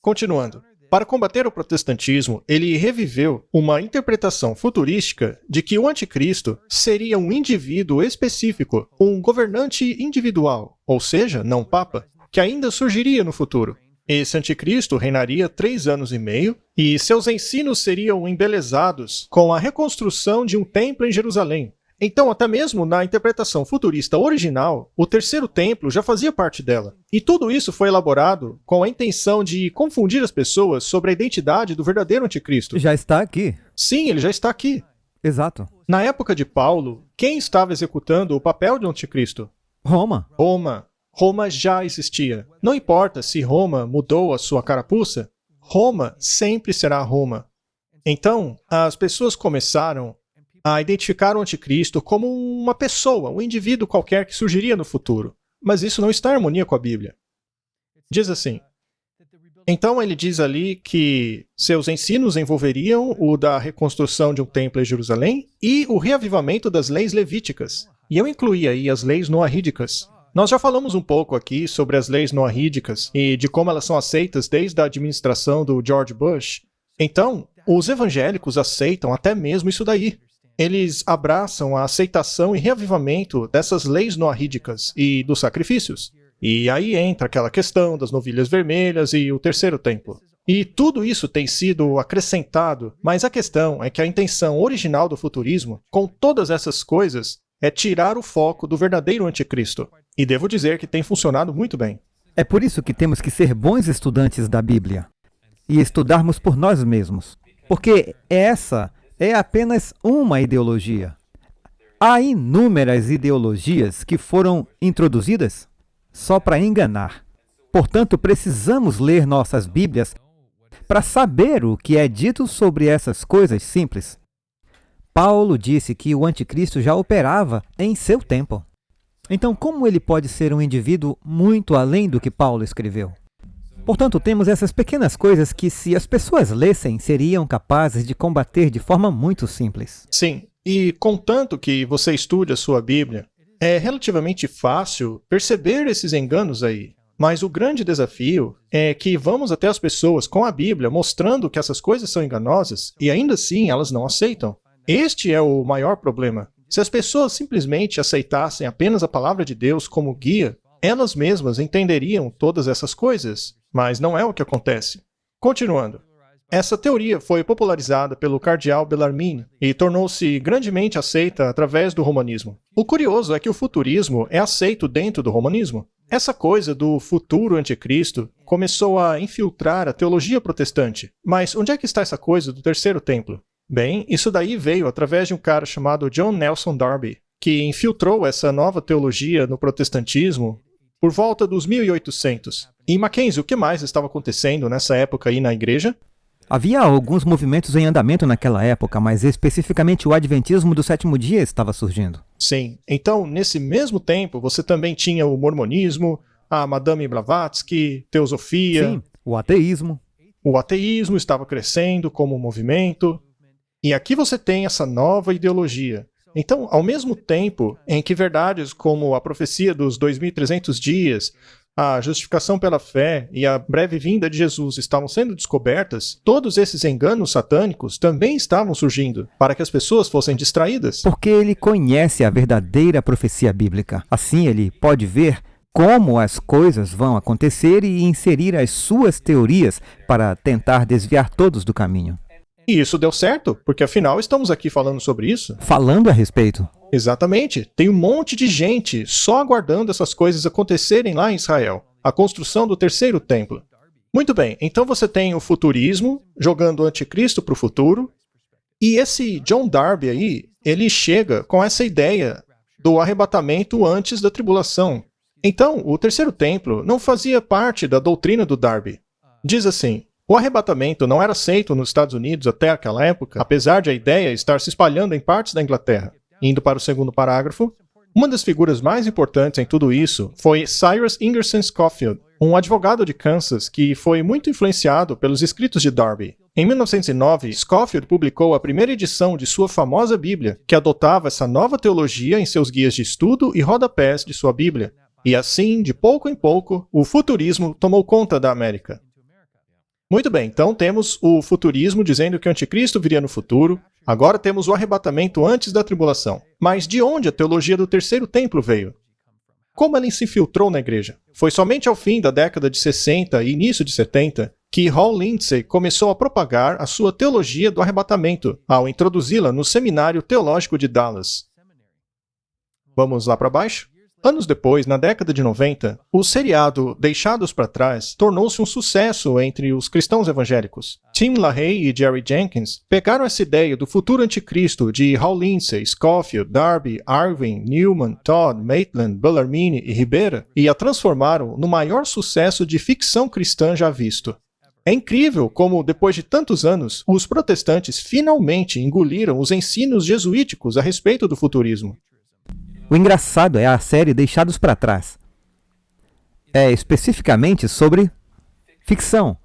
Continuando. Para combater o protestantismo, ele reviveu uma interpretação futurística de que o anticristo seria um indivíduo específico, um governante individual, ou seja, não papa, que ainda surgiria no futuro. Esse anticristo reinaria 3 anos e meio e seus ensinos seriam embelezados com a reconstrução de um templo em Jerusalém. Então, até mesmo na interpretação futurista original, o terceiro templo já fazia parte dela. E tudo isso foi elaborado com a intenção de confundir as pessoas sobre a identidade do verdadeiro anticristo. Já está aqui. Sim, ele já está aqui. Exato. Na época de Paulo, quem estava executando o papel de anticristo? Roma. Roma já existia. Não importa se Roma mudou a sua carapuça, Roma sempre será Roma. Então, as pessoas começaram a identificar o anticristo como uma pessoa, um indivíduo qualquer que surgiria no futuro. Mas isso não está em harmonia com a Bíblia. Diz assim. Então ele diz ali que seus ensinos envolveriam o da reconstrução de um templo em Jerusalém e o reavivamento das leis levíticas. E eu incluí aí as leis noahídicas. Nós já falamos um pouco aqui sobre as leis noahídicas e de como elas são aceitas desde a administração do George Bush. Então, os evangélicos aceitam até mesmo isso daí. Eles abraçam a aceitação e reavivamento dessas leis noahídicas e dos sacrifícios. E aí entra aquela questão das novilhas vermelhas e o terceiro templo. E tudo isso tem sido acrescentado, mas a questão é que a intenção original do futurismo, com todas essas coisas, é tirar o foco do verdadeiro anticristo. E devo dizer que tem funcionado muito bem. É por isso que temos que ser bons estudantes da Bíblia e estudarmos por nós mesmos. Porque essa é apenas uma ideologia. Há inúmeras ideologias que foram introduzidas só para enganar. Portanto, precisamos ler nossas Bíblias para saber o que é dito sobre essas coisas simples. Paulo disse que o anticristo já operava em seu tempo. Então, como ele pode ser um indivíduo muito além do que Paulo escreveu? Portanto, temos essas pequenas coisas que, se as pessoas lessem, seriam capazes de combater de forma muito simples. Sim, e contanto que você estude a sua Bíblia, é relativamente fácil perceber esses enganos aí. Mas o grande desafio é que vamos até as pessoas com a Bíblia mostrando que essas coisas são enganosas e ainda assim elas não aceitam. Este é o maior problema. Se as pessoas simplesmente aceitassem apenas a palavra de Deus como guia, elas mesmas entenderiam todas essas coisas. Mas não é o que acontece. Continuando. Essa teoria foi popularizada pelo cardeal Bellarmine e tornou-se grandemente aceita através do romanismo. O curioso é que o futurismo é aceito dentro do romanismo. Essa coisa do futuro anticristo começou a infiltrar a teologia protestante. Mas onde é que está essa coisa do terceiro templo? Bem, isso daí veio através de um cara chamado John Nelson Darby, que infiltrou essa nova teologia no protestantismo por volta dos 1800. E Mackenzie, o que mais estava acontecendo nessa época aí na igreja? Havia alguns movimentos em andamento naquela época, mas especificamente o Adventismo do sétimo dia estava surgindo. Sim. Então, nesse mesmo tempo, você também tinha o mormonismo, a Madame Blavatsky, teosofia. Sim, o ateísmo. O ateísmo estava crescendo como movimento. E aqui você tem essa nova ideologia. Então, ao mesmo tempo em que verdades como a profecia dos 2.300 dias, a justificação pela fé e a breve vinda de Jesus estavam sendo descobertas, todos esses enganos satânicos também estavam surgindo, para que as pessoas fossem distraídas. Porque ele conhece a verdadeira profecia bíblica. Assim, ele pode ver como as coisas vão acontecer e inserir as suas teorias para tentar desviar todos do caminho. E isso deu certo, porque afinal estamos aqui falando sobre isso. Falando a respeito. Exatamente. Tem um monte de gente só aguardando essas coisas acontecerem lá em Israel. A construção do terceiro templo. Muito bem, então você tem o futurismo jogando o anticristo para o futuro, e esse John Darby aí, ele chega com essa ideia do arrebatamento antes da tribulação. Então, o terceiro templo não fazia parte da doutrina do Darby. Diz assim: o arrebatamento não era aceito nos Estados Unidos até aquela época, apesar de a ideia estar se espalhando em partes da Inglaterra. Indo para o segundo parágrafo, uma das figuras mais importantes em tudo isso foi Cyrus Ingerson Scofield, um advogado de Kansas que foi muito influenciado pelos escritos de Darby. Em 1909, Scofield publicou a primeira edição de sua famosa Bíblia, que adotava essa nova teologia em seus guias de estudo e rodapés de sua Bíblia. E assim, de pouco em pouco, o futurismo tomou conta da América. Muito bem, então temos o futurismo dizendo que o anticristo viria no futuro. Agora temos o arrebatamento antes da tribulação. Mas de onde a teologia do terceiro templo veio? Como ela se infiltrou na igreja? Foi somente ao fim da década de 60 e início de 70 que Hal Lindsey começou a propagar a sua teologia do arrebatamento, ao introduzi-la no Seminário Teológico de Dallas. Vamos lá para baixo? Anos depois, na década de 90, o seriado Deixados para Trás tornou-se um sucesso entre os cristãos evangélicos. Tim LaHaye e Jerry Jenkins pegaram essa ideia do futuro anticristo de Hal Lindsey, Scofield, Darby, Irving, Newman, Todd, Maitland, Bellarmine e Ribera e a transformaram no maior sucesso de ficção cristã já visto. É incrível como, depois de tantos anos, os protestantes finalmente engoliram os ensinos jesuíticos a respeito do futurismo. O engraçado é a série Deixados para Trás. É especificamente sobre ficção,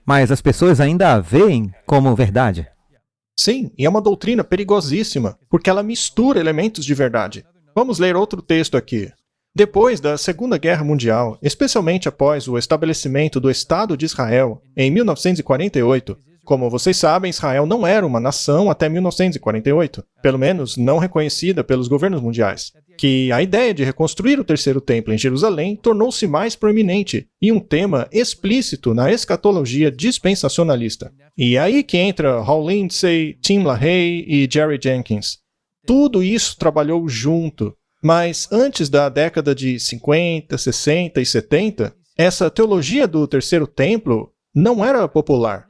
mas as pessoas ainda a veem como verdade. Sim, e é uma doutrina perigosíssima, porque ela mistura elementos de verdade. Vamos ler outro texto aqui. Depois da Segunda Guerra Mundial, especialmente após o estabelecimento do Estado de Israel em 1948, como vocês sabem, Israel não era uma nação até 1948, pelo menos não reconhecida pelos governos mundiais. Que a ideia de reconstruir o terceiro templo em Jerusalém tornou-se mais proeminente e um tema explícito na escatologia dispensacionalista. E é aí que entra Hal Lindsey, Tim LaHaye e Jerry Jenkins. Tudo isso trabalhou junto, mas antes da década de 50, 60 e 70, essa teologia do terceiro templo não era popular.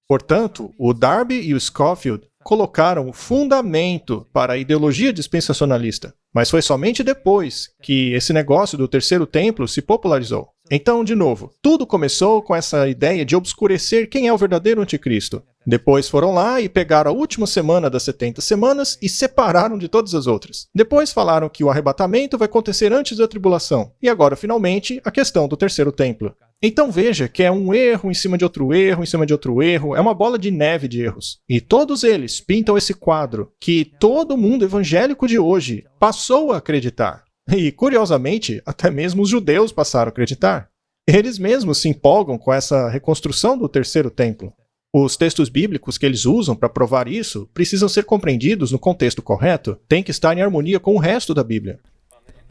Portanto, o Darby e o Scofield colocaram o fundamento para a ideologia dispensacionalista, mas foi somente depois que esse negócio do terceiro templo se popularizou. Então, de novo, tudo começou com essa ideia de obscurecer quem é o verdadeiro anticristo. Depois foram lá e pegaram a última semana das 70 semanas e separaram de todas as outras. Depois falaram que o arrebatamento vai acontecer antes da tribulação. E agora, finalmente, a questão do terceiro templo. Então veja que é um erro em cima de outro erro, em cima de outro erro, é uma bola de neve de erros. E todos eles pintam esse quadro que todo mundo evangélico de hoje passou a acreditar. E, curiosamente, até mesmo os judeus passaram a acreditar. Eles mesmos se empolgam com essa reconstrução do terceiro templo. Os textos bíblicos que eles usam para provar isso precisam ser compreendidos no contexto correto, tem que estar em harmonia com o resto da Bíblia.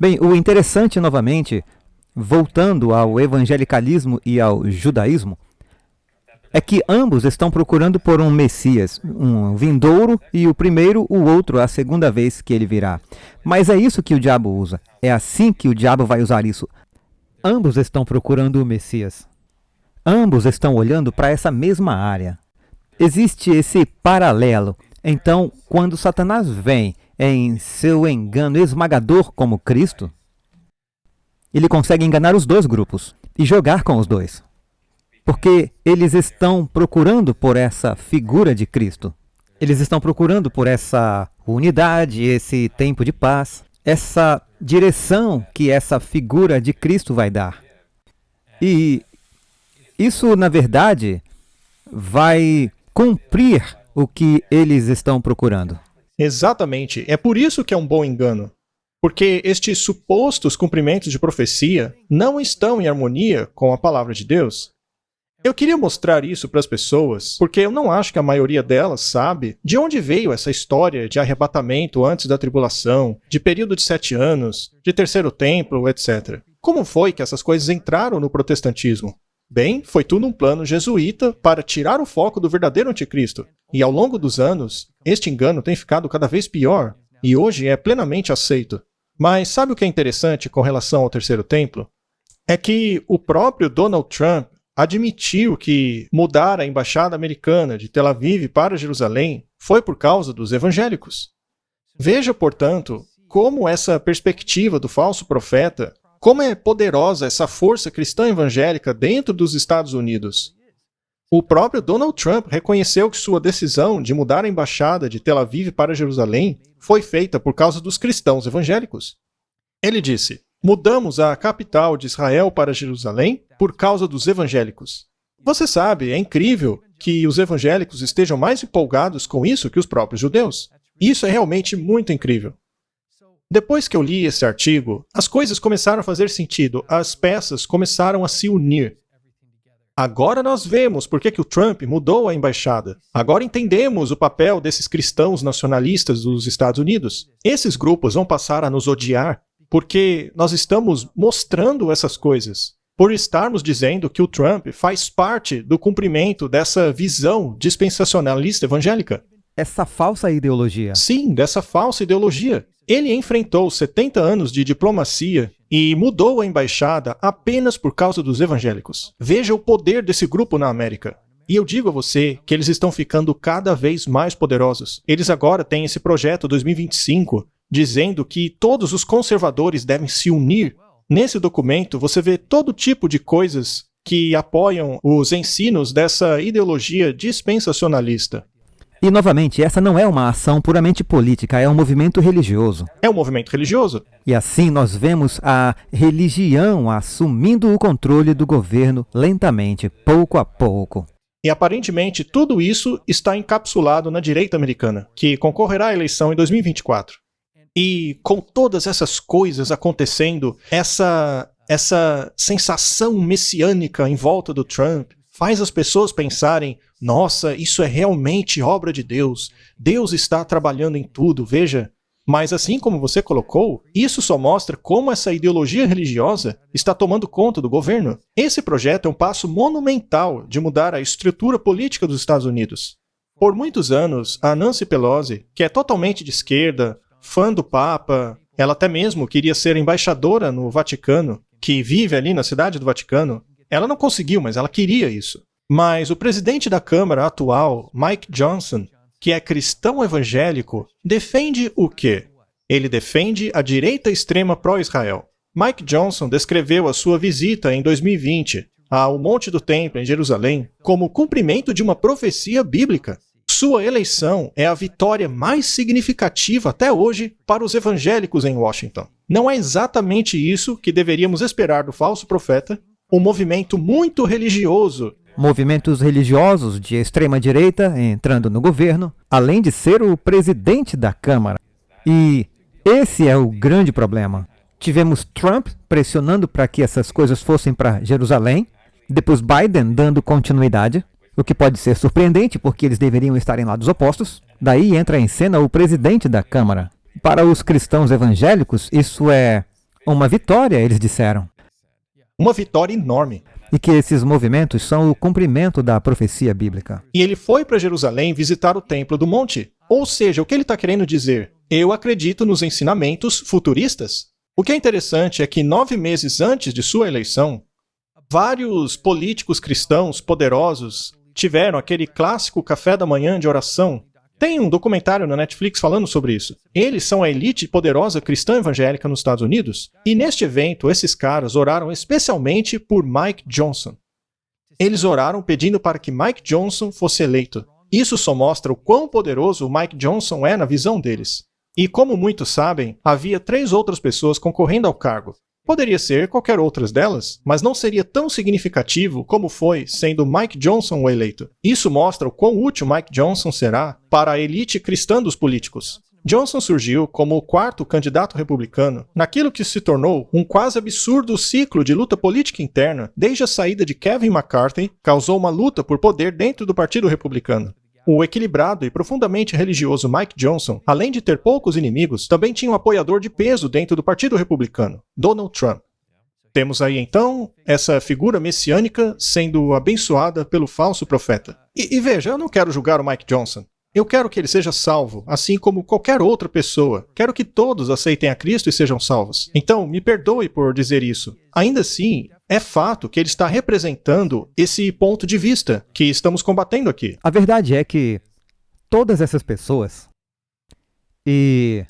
Bem, o interessante, novamente, voltando ao evangelicalismo e ao judaísmo, é que ambos estão procurando por um Messias, um vindouro, e o primeiro, o outro, a segunda vez que ele virá. Mas é isso que o diabo usa. É assim que o diabo vai usar isso. Ambos estão procurando o Messias. Ambos estão olhando para essa mesma área. Existe esse paralelo. Então, quando Satanás vem em seu engano esmagador como Cristo, ele consegue enganar os dois grupos e jogar com os dois. Porque eles estão procurando por essa figura de Cristo. Eles estão procurando por essa unidade, esse tempo de paz, essa direção que essa figura de Cristo vai dar. E isso, na verdade, vai cumprir o que eles estão procurando. Exatamente. É por isso que é um bom engano. Porque estes supostos cumprimentos de profecia não estão em harmonia com a palavra de Deus. Eu queria mostrar isso para as pessoas, porque eu não acho que a maioria delas sabe de onde veio essa história de arrebatamento antes da tribulação, de período de 7 anos, de terceiro templo, etc. Como foi que essas coisas entraram no protestantismo? Bem, foi tudo um plano jesuíta para tirar o foco do verdadeiro anticristo. E ao longo dos anos, este engano tem ficado cada vez pior, e hoje é plenamente aceito. Mas sabe o que é interessante com relação ao terceiro templo? É que o próprio Donald Trump admitiu que mudar a embaixada americana de Tel Aviv para Jerusalém foi por causa dos evangélicos. Veja, portanto, como essa perspectiva do falso profeta, como é poderosa essa força cristã evangélica dentro dos Estados Unidos. O próprio Donald Trump reconheceu que sua decisão de mudar a embaixada de Tel Aviv para Jerusalém foi feita por causa dos cristãos evangélicos. Ele disse: mudamos a capital de Israel para Jerusalém por causa dos evangélicos. Você sabe, é incrível que os evangélicos estejam mais empolgados com isso que os próprios judeus. Isso é realmente muito incrível. Depois que eu li esse artigo, as coisas começaram a fazer sentido, as peças começaram a se unir. Agora nós vemos por que o Trump mudou a embaixada. Agora entendemos o papel desses cristãos nacionalistas dos Estados Unidos. Esses grupos vão passar a nos odiar porque nós estamos mostrando essas coisas. Por estarmos dizendo que o Trump faz parte do cumprimento dessa visão dispensacionalista evangélica. Essa falsa ideologia. Sim, dessa falsa ideologia. Ele enfrentou 70 anos de diplomacia e mudou a embaixada apenas por causa dos evangélicos. Veja o poder desse grupo na América. E eu digo a você que eles estão ficando cada vez mais poderosos. Eles agora têm esse projeto 2025, dizendo que todos os conservadores devem se unir. Nesse documento, você vê todo tipo de coisas que apoiam os ensinos dessa ideologia dispensacionalista. E, novamente, essa não é uma ação puramente política, é um movimento religioso. É um movimento religioso. E assim nós vemos a religião assumindo o controle do governo lentamente, pouco a pouco. E aparentemente tudo isso está encapsulado na direita americana, que concorrerá à eleição em 2024. E com todas essas coisas acontecendo, essa sensação messiânica em volta do Trump faz as pessoas pensarem: nossa, isso é realmente obra de Deus. Deus está trabalhando em tudo, veja. Mas assim como você colocou, isso só mostra como essa ideologia religiosa está tomando conta do governo. Esse projeto é um passo monumental de mudar a estrutura política dos Estados Unidos. Por muitos anos, a Nancy Pelosi, que é totalmente de esquerda, fã do Papa, ela até mesmo queria ser embaixadora no Vaticano, que vive ali na cidade do Vaticano. Ela não conseguiu, mas ela queria isso. Mas o presidente da Câmara atual, Mike Johnson, que é cristão evangélico, defende o quê? Ele defende a direita extrema pró-Israel. Mike Johnson descreveu a sua visita em 2020 ao Monte do Templo em Jerusalém como cumprimento de uma profecia bíblica. Sua eleição é a vitória mais significativa até hoje para os evangélicos em Washington. Não é exatamente isso que deveríamos esperar do falso profeta, um movimento muito religioso. Movimentos religiosos de extrema-direita entrando no governo, além de ser o presidente da Câmara. E esse é o grande problema. Tivemos Trump pressionando para que essas coisas fossem para Jerusalém, depois Biden dando continuidade, o que pode ser surpreendente porque eles deveriam estar em lados opostos. Daí entra em cena o presidente da Câmara. Para os cristãos evangélicos, isso é uma vitória, eles disseram. Uma vitória enorme. E que esses movimentos são o cumprimento da profecia bíblica. E ele foi para Jerusalém visitar o Templo do Monte. Ou seja, o que ele está querendo dizer? Eu acredito nos ensinamentos futuristas. O que é interessante é que 9 meses antes de sua eleição, vários políticos cristãos poderosos tiveram aquele clássico café da manhã de oração. Tem um documentário na Netflix falando sobre isso. Eles são a elite poderosa cristã evangélica nos Estados Unidos. E neste evento, esses caras oraram especialmente por Mike Johnson. Eles oraram pedindo para que Mike Johnson fosse eleito. Isso só mostra o quão poderoso o Mike Johnson é na visão deles. E como muitos sabem, havia 3 outras pessoas concorrendo ao cargo. Poderia ser qualquer outras delas, mas não seria tão significativo como foi sendo Mike Johnson o eleito. Isso mostra o quão útil Mike Johnson será para a elite cristã dos políticos. Johnson surgiu como o 4º candidato republicano naquilo que se tornou um quase absurdo ciclo de luta política interna desde a saída de Kevin McCarthy, causou uma luta por poder dentro do Partido Republicano. O equilibrado e profundamente religioso Mike Johnson, além de ter poucos inimigos, também tinha um apoiador de peso dentro do Partido Republicano, Donald Trump. Temos aí então essa figura messiânica sendo abençoada pelo falso profeta. E veja, eu não quero julgar o Mike Johnson. Eu quero que ele seja salvo, assim como qualquer outra pessoa. Quero que todos aceitem a Cristo e sejam salvos. Então, me perdoe por dizer isso. Ainda assim, É fato que ele está representando esse ponto de vista que estamos combatendo aqui. A verdade é que todas essas pessoas e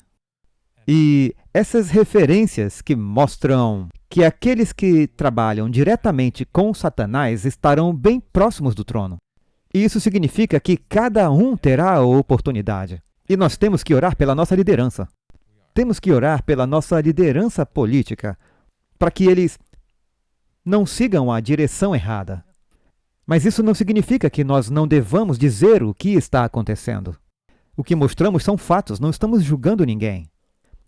essas referências que mostram que aqueles que trabalham diretamente com Satanás estarão bem próximos do trono. E isso significa que cada um terá a oportunidade. E nós temos que orar pela nossa liderança. Temos que orar pela nossa liderança política para que eles não sigam a direção errada. Mas isso não significa que nós não devamos dizer o que está acontecendo. O que mostramos são fatos, não estamos julgando ninguém.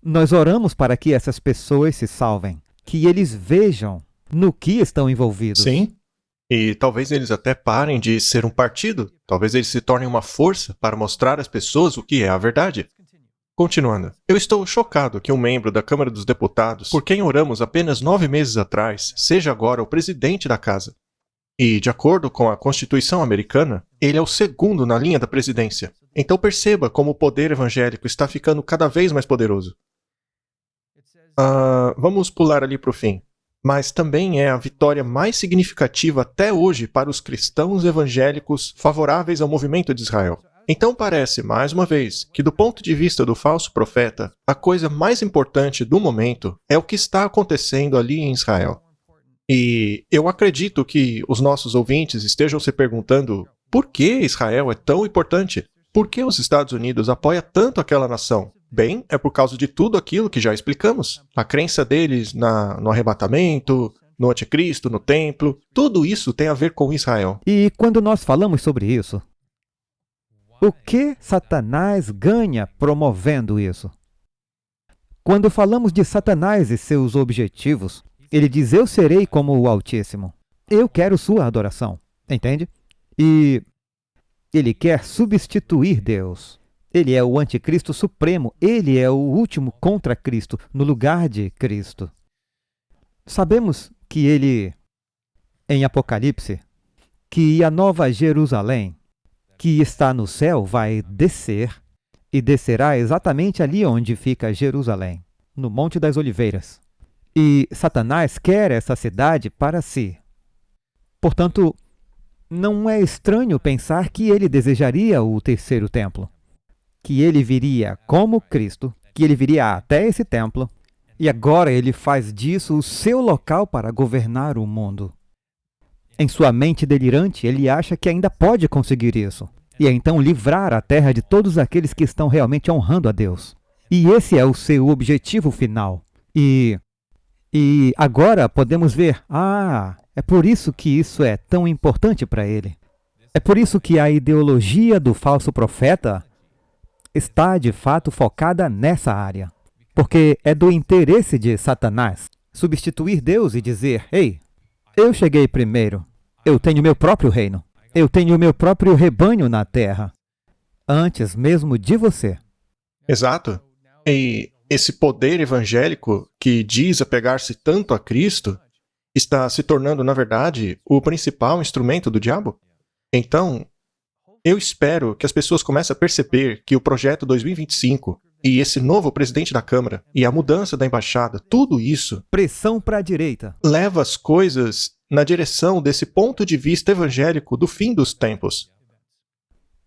Nós oramos para que essas pessoas se salvem, que eles vejam no que estão envolvidos. Sim. E talvez eles até parem de ser um partido. Talvez eles se tornem uma força para mostrar às pessoas o que é a verdade. Continuando. Eu estou chocado que um membro da Câmara dos Deputados, por quem oramos apenas 9 meses atrás, seja agora o presidente da casa. E, de acordo com a Constituição americana, ele é o segundo na linha da presidência. Então perceba como o poder evangélico está ficando cada vez mais poderoso. Vamos pular ali para o fim. Mas também é a vitória mais significativa até hoje para os cristãos evangélicos favoráveis ao movimento de Israel. Então parece, mais uma vez, que do ponto de vista do falso profeta, a coisa mais importante do momento é o que está acontecendo ali em Israel. E eu acredito que os nossos ouvintes estejam se perguntando por que Israel é tão importante? Por que os Estados Unidos apoiam tanto aquela nação? Bem, é por causa de tudo aquilo que já explicamos. A crença deles no arrebatamento, no anticristo, no templo, tudo isso tem a ver com Israel. E quando nós falamos sobre isso, o que Satanás ganha promovendo isso? Quando falamos de Satanás e seus objetivos, ele diz: eu serei como o Altíssimo. Eu quero sua adoração. Entende? E ele quer substituir Deus. Ele é o anticristo supremo. Ele é o último contra Cristo, no lugar de Cristo. Sabemos que ele, em Apocalipse, que a nova Jerusalém, que está no céu, vai descer e descerá exatamente ali onde fica Jerusalém, no Monte das Oliveiras. E Satanás quer essa cidade para si. Portanto, não é estranho pensar que ele desejaria o terceiro templo, que ele viria como Cristo, que ele viria até esse templo, e agora ele faz disso o seu local para governar o mundo. Em sua mente delirante, ele acha que ainda pode conseguir isso, e então livrar a terra de todos aqueles que estão realmente honrando a Deus. E esse é o seu objetivo final. E agora podemos ver, é por isso que isso é tão importante para ele. É por isso que a ideologia do falso profeta está de fato focada nessa área. Porque é do interesse de Satanás substituir Deus e dizer: ei, eu cheguei primeiro, eu tenho meu próprio reino, eu tenho meu próprio rebanho na terra, antes mesmo de você. Exato. E esse poder evangélico que diz apegar-se tanto a Cristo está se tornando, na verdade, o principal instrumento do diabo. Então, eu espero que as pessoas comecem a perceber que o projeto 2025 e esse novo presidente da Câmara e a mudança da embaixada, tudo isso Pressão para a direita. leva as coisas na direção desse ponto de vista evangélico do fim dos tempos.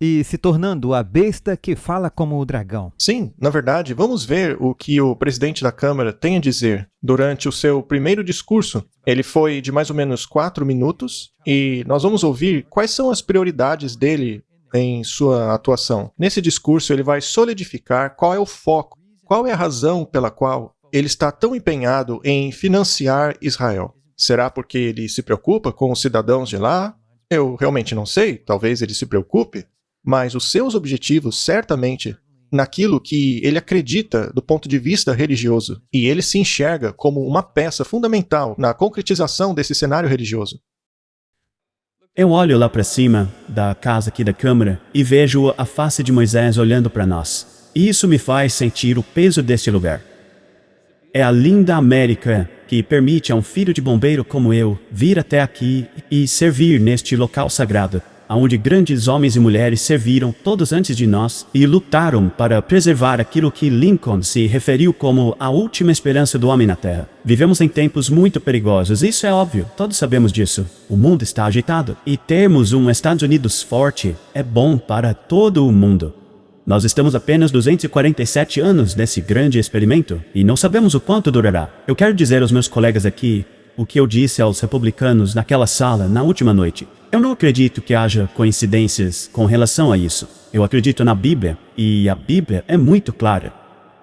E se tornando a besta que fala como o dragão. Sim, na verdade, vamos ver o que o presidente da Câmara tem a dizer durante o seu primeiro discurso. Ele foi de mais ou menos 4 minutos e nós vamos ouvir quais são as prioridades dele em sua atuação. Nesse discurso, ele vai solidificar qual é o foco, qual é a razão pela qual ele está tão empenhado em financiar Israel. Será porque ele se preocupa com os cidadãos de lá? Eu realmente não sei, talvez ele se preocupe. Mas os seus objetivos, certamente, naquilo que ele acredita do ponto de vista religioso, e ele se enxerga como uma peça fundamental na concretização desse cenário religioso. Eu olho lá para cima da casa aqui da Câmara e vejo a face de Moisés olhando para nós. E isso me faz sentir o peso deste lugar. É a linda América que permite a um filho de bombeiro como eu vir até aqui e servir neste local sagrado, onde grandes homens e mulheres serviram todos antes de nós e lutaram para preservar aquilo que Lincoln se referiu como a última esperança do homem na Terra. Vivemos em tempos muito perigosos, isso é óbvio, todos sabemos disso. O mundo está agitado e termos um Estados Unidos forte é bom para todo o mundo. Nós estamos apenas 247 anos nesse grande experimento e não sabemos o quanto durará. Eu quero dizer aos meus colegas aqui o que eu disse aos republicanos naquela sala na última noite. Eu não acredito que haja coincidências com relação a isso. Eu acredito na Bíblia e a Bíblia é muito clara.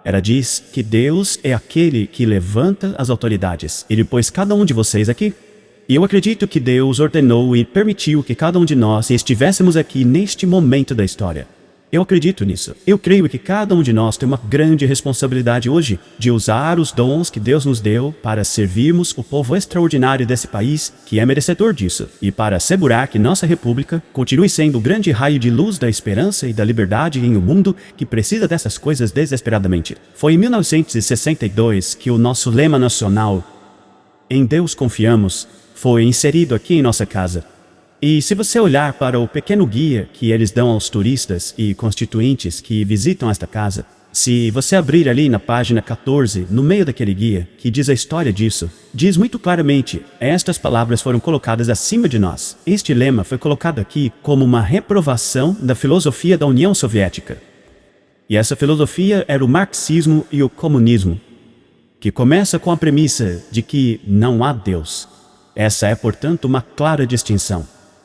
Ela diz que Deus é aquele que levanta as autoridades. Ele pôs cada um de vocês aqui. E eu acredito que Deus ordenou e permitiu que cada um de nós estivéssemos aqui neste momento da história. Eu acredito nisso. Eu creio que cada um de nós tem uma grande responsabilidade hoje de usar os dons que Deus nos deu para servirmos o povo extraordinário desse país que é merecedor disso e para assegurar que nossa república continue sendo o grande raio de luz da esperança e da liberdade em um mundo que precisa dessas coisas desesperadamente. Foi em 1962 que o nosso lema nacional, "Em Deus confiamos", foi inserido aqui em nossa casa. E se você olhar para o pequeno guia que eles dão aos turistas e constituintes que visitam esta casa, se você abrir ali na página 14, no meio daquele guia, que diz a história disso, diz muito claramente, estas palavras foram colocadas acima de nós. Este lema foi colocado aqui como uma reprovação da filosofia da União Soviética. E essa filosofia era o marxismo e o comunismo, que começa com a premissa de que não há Deus. Essa é, portanto, uma clara distinção,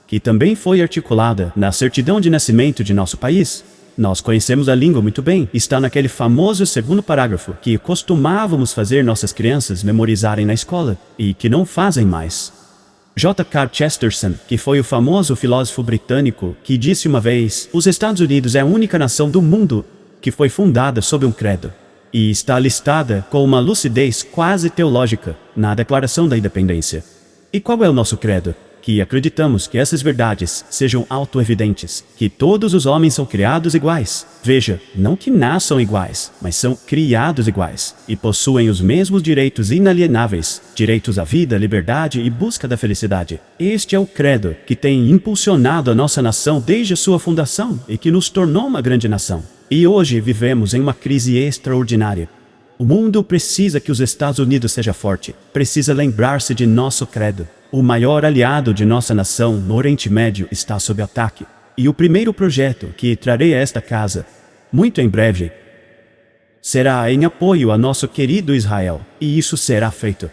que também foi articulada na certidão de nascimento de nosso país. Nós conhecemos a língua muito bem, está naquele famoso segundo parágrafo que costumávamos fazer nossas crianças memorizarem na escola e que não fazem mais. J.K. Chesterton, que foi o famoso filósofo britânico que disse uma vez: os Estados Unidos é a única nação do mundo que foi fundada sob um credo e está listada com uma lucidez quase teológica na Declaração da Independência. E qual é o nosso credo? Que acreditamos que essas verdades sejam autoevidentes, que todos os homens são criados iguais. Veja, não que nasçam iguais, mas são criados iguais e possuem os mesmos direitos inalienáveis, direitos à vida, liberdade e busca da felicidade. Este é o credo que tem impulsionado a nossa nação desde a sua fundação e que nos tornou uma grande nação. E hoje vivemos em uma crise extraordinária. O mundo precisa que os Estados Unidos seja forte, precisa lembrar-se de nosso credo. O maior aliado de nossa nação no Oriente Médio está sob ataque. E o primeiro projeto que trarei a esta casa, muito em breve, será em apoio a nosso querido Israel. E isso será feito.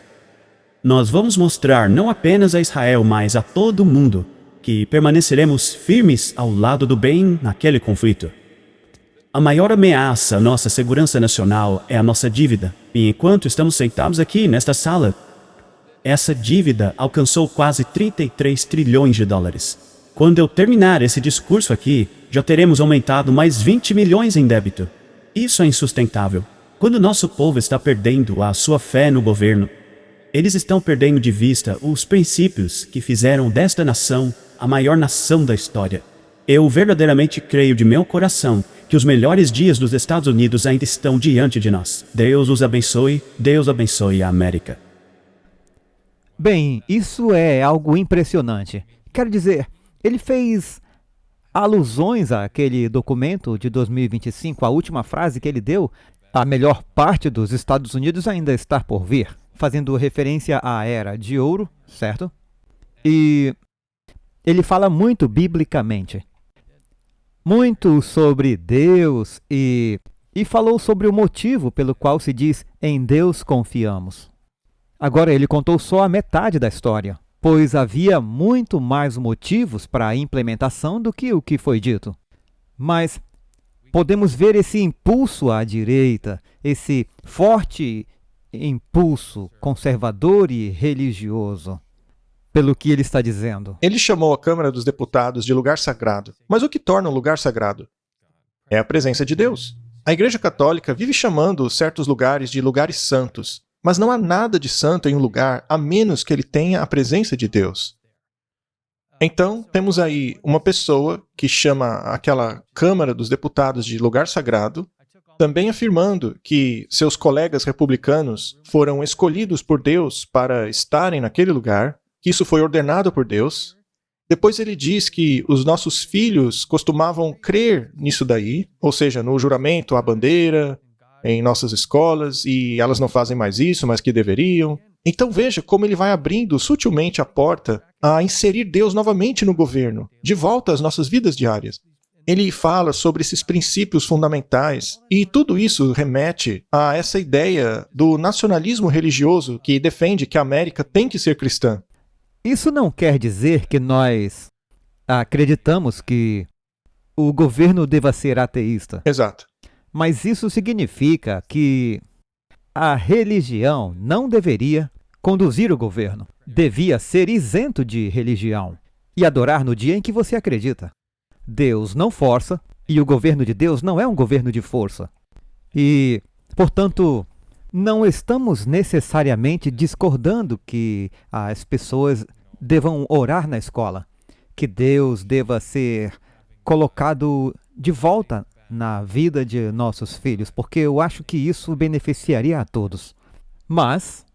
Nós vamos mostrar não apenas a Israel, mas a todo o mundo, que permaneceremos firmes ao lado do bem naquele conflito. A maior ameaça à nossa segurança nacional é a nossa dívida. E enquanto estamos sentados aqui nesta sala, essa dívida alcançou quase 33 trilhões de dólares. Quando eu terminar esse discurso aqui, já teremos aumentado mais 20 milhões em débito. Isso é insustentável. Quando nosso povo está perdendo a sua fé no governo, eles estão perdendo de vista os princípios que fizeram desta nação a maior nação da história. Eu verdadeiramente creio de meu coração que os melhores dias dos Estados Unidos ainda estão diante de nós. Deus os abençoe, Deus abençoe a América. Bem, isso é algo impressionante. Quero dizer, ele fez alusões àquele documento de 2025, a última frase que ele deu, a melhor parte dos Estados Unidos ainda está por vir, fazendo referência à Era de Ouro, certo? E ele fala muito biblicamente, muito sobre Deus e falou sobre o motivo pelo qual se diz "em Deus confiamos". Agora, ele contou só a metade da história, pois havia muito mais motivos para a implementação do que o que foi dito. Mas podemos ver esse impulso à direita, esse forte impulso conservador e religioso, pelo que ele está dizendo. Ele chamou a Câmara dos Deputados de lugar sagrado. Mas o que torna um lugar sagrado? É a presença de Deus. A Igreja Católica vive chamando certos lugares de lugares santos. Mas não há nada de santo em um lugar a menos que ele tenha a presença de Deus. Então, temos aí uma pessoa que chama aquela Câmara dos Deputados de lugar sagrado, também afirmando que seus colegas republicanos foram escolhidos por Deus para estarem naquele lugar, que isso foi ordenado por Deus, Depois ele diz que os nossos filhos costumavam crer nisso daí, ou seja, no juramento à bandeira, em nossas escolas, e elas não fazem mais isso, mas que deveriam. Então veja como ele vai abrindo sutilmente a porta a inserir Deus novamente no governo, de volta às nossas vidas diárias. Ele fala sobre esses princípios fundamentais, e tudo isso remete a essa ideia do nacionalismo religioso que defende que a América tem que ser cristã. Isso não quer dizer que nós acreditamos que o governo deva ser ateísta. Exato. Mas isso significa que a religião não deveria conduzir o governo. Devia ser isento de religião e adorar no dia em que você acredita. Deus não força e o governo de Deus não é um governo de força. E, portanto, não estamos necessariamente discordando que as pessoas devam orar na escola, que Deus deva ser colocado de volta na vida de nossos filhos, porque eu acho que isso beneficiaria a todos. Mas,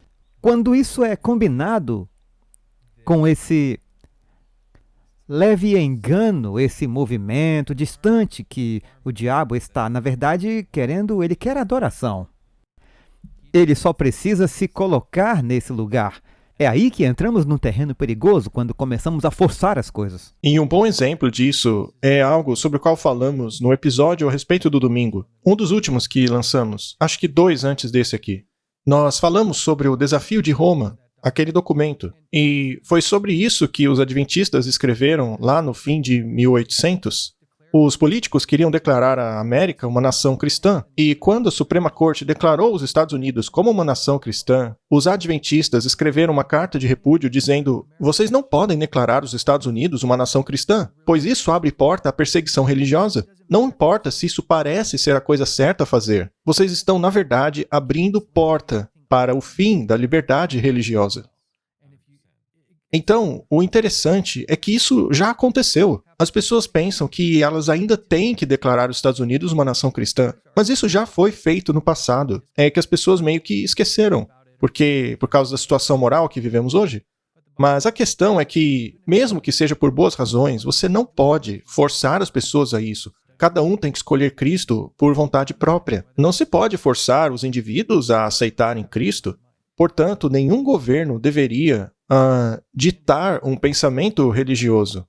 quando isso é combinado com esse leve engano, esse movimento distante que o diabo está, na verdade, querendo, ele quer adoração. Ele só precisa se colocar nesse lugar. É aí que entramos num terreno perigoso, quando começamos a forçar as coisas. E um bom exemplo disso é algo sobre o qual falamos no episódio a respeito do domingo. Um dos últimos que lançamos, acho que 2 antes desse aqui. Nós falamos sobre o desafio de Roma, aquele documento. E foi sobre isso que os adventistas escreveram lá no fim de 1800. Os políticos queriam declarar a América uma nação cristã, e quando a Suprema Corte declarou os Estados Unidos como uma nação cristã, os adventistas escreveram uma carta de repúdio dizendo: vocês não podem declarar os Estados Unidos uma nação cristã, pois isso abre porta à perseguição religiosa. Não importa se isso parece ser a coisa certa a fazer, vocês estão, na verdade, abrindo porta para o fim da liberdade religiosa. Então, o interessante é que isso já aconteceu. As pessoas pensam que elas ainda têm que declarar os Estados Unidos uma nação cristã, mas isso já foi feito no passado. É que as pessoas meio que esqueceram, por causa da situação moral que vivemos hoje. Mas a questão é que, mesmo que seja por boas razões, você não pode forçar as pessoas a isso. Cada um tem que escolher Cristo por vontade própria. Não se pode forçar os indivíduos a aceitarem Cristo. Portanto, nenhum governo deveria ditar um pensamento religioso.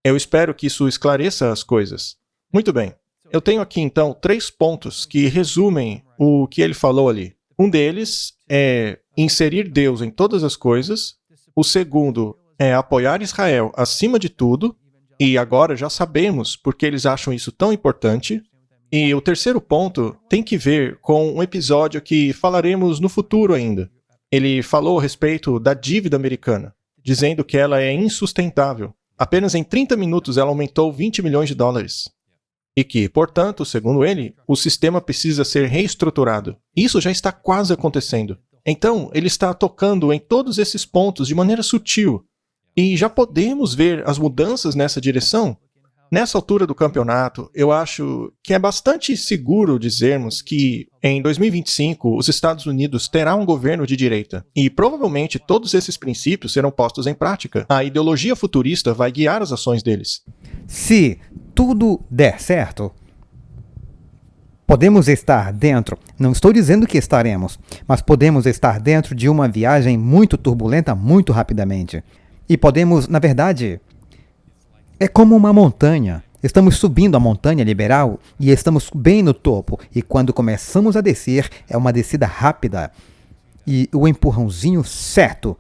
Eu espero que isso esclareça as coisas. Muito bem. Eu tenho aqui, então, 3 pontos que resumem o que ele falou ali. Um deles é inserir Deus em todas as coisas. O segundo é apoiar Israel acima de tudo. E agora já sabemos por que eles acham isso tão importante. E o terceiro ponto tem que ver com um episódio que falaremos no futuro ainda. Ele falou a respeito da dívida americana, dizendo que ela é insustentável. Apenas em 30 minutos ela aumentou 20 milhões de dólares. E que, portanto, segundo ele, o sistema precisa ser reestruturado. Isso já está quase acontecendo. Então, ele está tocando em todos esses pontos de maneira sutil. E já podemos ver as mudanças nessa direção. Nessa altura do campeonato, eu acho que é bastante seguro dizermos que, em 2025, os Estados Unidos terá um governo de direita. E provavelmente todos esses princípios serão postos em prática. A ideologia futurista vai guiar as ações deles. Se tudo der certo, podemos estar dentro, não estou dizendo que estaremos, mas podemos estar dentro de uma viagem muito turbulenta muito rapidamente. E podemos, na verdade, é como uma montanha. Estamos subindo a montanha liberal e estamos bem no topo. E quando começamos a descer, é uma descida rápida. E o empurrãozinho certo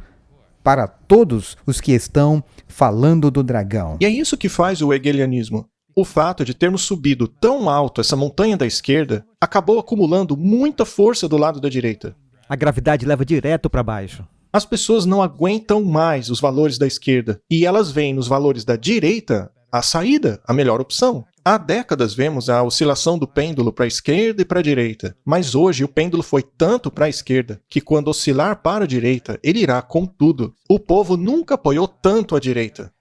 para todos os que estão falando do dragão. E é isso que faz o hegelianismo. O fato de termos subido tão alto essa montanha da esquerda acabou acumulando muita força do lado da direita. A gravidade leva direto para baixo. As pessoas não aguentam mais os valores da esquerda e elas veem nos valores da direita a saída, a melhor opção. Há décadas vemos a oscilação do pêndulo para a esquerda e para a direita, mas hoje o pêndulo foi tanto para a esquerda que quando oscilar para a direita, ele irá com tudo. O povo nunca apoiou tanto a direita.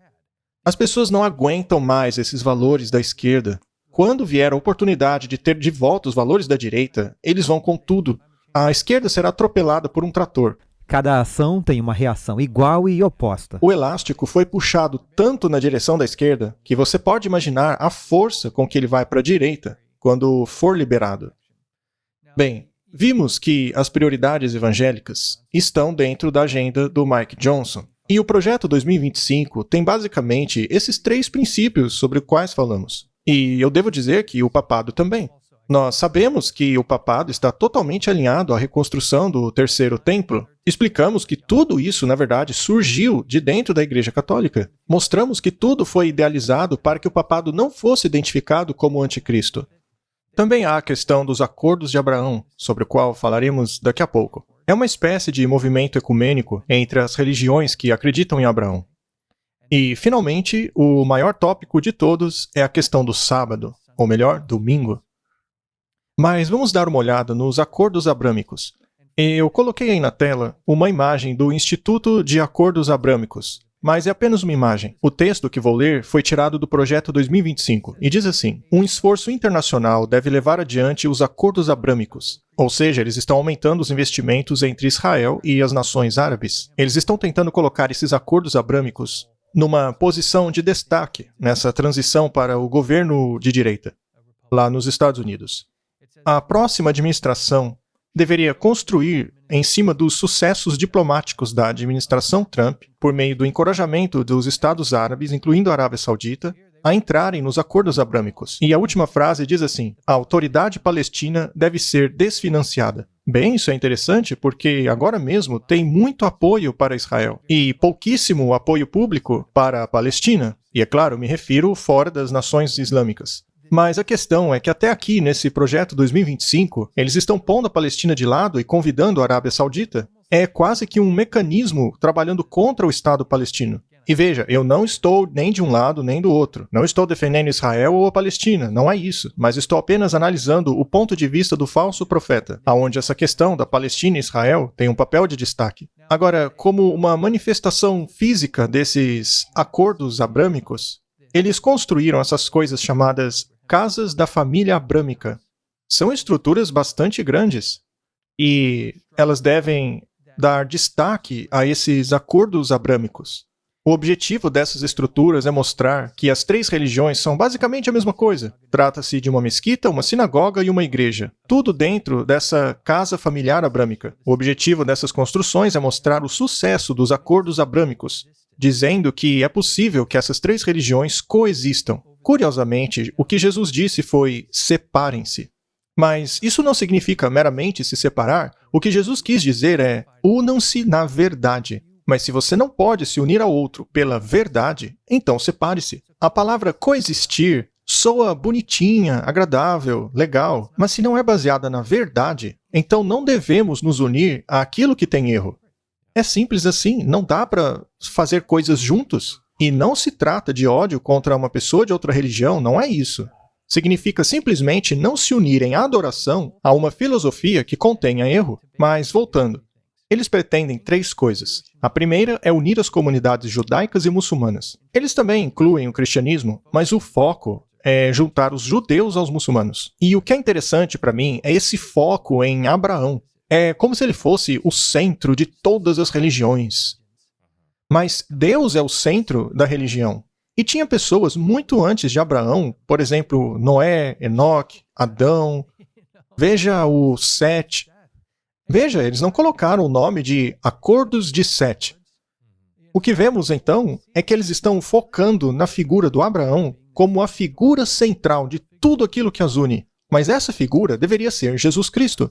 As pessoas não aguentam mais esses valores da esquerda. Quando vier a oportunidade de ter de volta os valores da direita, eles vão com tudo. A esquerda será atropelada por um trator. Cada ação tem uma reação igual e oposta. O elástico foi puxado tanto na direção da esquerda que você pode imaginar a força com que ele vai para a direita quando for liberado. Bem, vimos que as prioridades evangélicas estão dentro da agenda do Mike Johnson. E o Projeto 2025 tem basicamente esses 3 princípios sobre os quais falamos. E eu devo dizer que o papado também. Nós sabemos que o papado está totalmente alinhado à reconstrução do Terceiro Templo. Explicamos que tudo isso, na verdade, surgiu de dentro da Igreja Católica. Mostramos que tudo foi idealizado para que o papado não fosse identificado como anticristo. Também há a questão dos Acordos de Abraão, sobre o qual falaremos daqui a pouco. É uma espécie de movimento ecumênico entre as religiões que acreditam em Abraão. E, finalmente, o maior tópico de todos é a questão do sábado, ou melhor, domingo. Mas vamos dar uma olhada nos Acordos Abrâmicos. Eu coloquei aí na tela uma imagem do Instituto de Acordos Abrâmicos, mas é apenas uma imagem. O texto que vou ler foi tirado do Projeto 2025 e diz assim: um esforço internacional deve levar adiante os Acordos Abrâmicos. Ou seja, eles estão aumentando os investimentos entre Israel e as nações árabes. Eles estão tentando colocar esses Acordos Abrâmicos numa posição de destaque nessa transição para o governo de direita, lá nos Estados Unidos. A próxima administração deveria construir em cima dos sucessos diplomáticos da administração Trump, por meio do encorajamento dos Estados Árabes, incluindo a Arábia Saudita, a entrarem nos Acordos Abrâmicos. E a última frase diz assim: a autoridade palestina deve ser desfinanciada. Bem, isso é interessante porque agora mesmo tem muito apoio para Israel e pouquíssimo apoio público para a Palestina. E é claro, me refiro fora das nações islâmicas. Mas a questão é que até aqui, nesse Projeto 2025, eles estão pondo a Palestina de lado e convidando a Arábia Saudita. É quase que um mecanismo trabalhando contra o Estado palestino. E veja, eu não estou nem de um lado nem do outro. Não estou defendendo Israel ou a Palestina, não é isso. Mas estou apenas analisando o ponto de vista do falso profeta, onde essa questão da Palestina e Israel tem um papel de destaque. Agora, como uma manifestação física desses acordos abrâmicos, eles construíram essas coisas chamadas Casas da Família Abrâmica. São estruturas bastante grandes e elas devem dar destaque a esses acordos abrâmicos. O objetivo dessas estruturas é mostrar que as 3 religiões são basicamente a mesma coisa. Trata-se de uma mesquita, uma sinagoga e uma igreja. Tudo dentro dessa casa familiar abrâmica. O objetivo dessas construções é mostrar o sucesso dos acordos abrâmicos, dizendo que é possível que essas 3 religiões coexistam. Curiosamente, o que Jesus disse foi: separem-se. Mas isso não significa meramente se separar. O que Jesus quis dizer é: unam-se na verdade. Mas se você não pode se unir ao outro pela verdade, então separe-se. A palavra coexistir soa bonitinha, agradável, legal, mas se não é baseada na verdade, então não devemos nos unir àquilo que tem erro. É simples assim, não dá para fazer coisas juntos. E não se trata de ódio contra uma pessoa de outra religião, não é isso. Significa simplesmente não se unir em adoração a uma filosofia que contenha erro. Mas, voltando, eles pretendem 3 coisas. A primeira é unir as comunidades judaicas e muçulmanas. Eles também incluem o cristianismo, mas o foco é juntar os judeus aos muçulmanos. E o que é interessante para mim é esse foco em Abraão. É como se ele fosse o centro de todas as religiões. Mas Deus é o centro da religião. E tinha pessoas muito antes de Abraão, por exemplo, Noé, Enoque, Adão. Veja o Sete. Veja, eles não colocaram o nome de Acordos de Sete. O que vemos então é que eles estão focando na figura do Abraão como a figura central de tudo aquilo que as une. Mas essa figura deveria ser Jesus Cristo.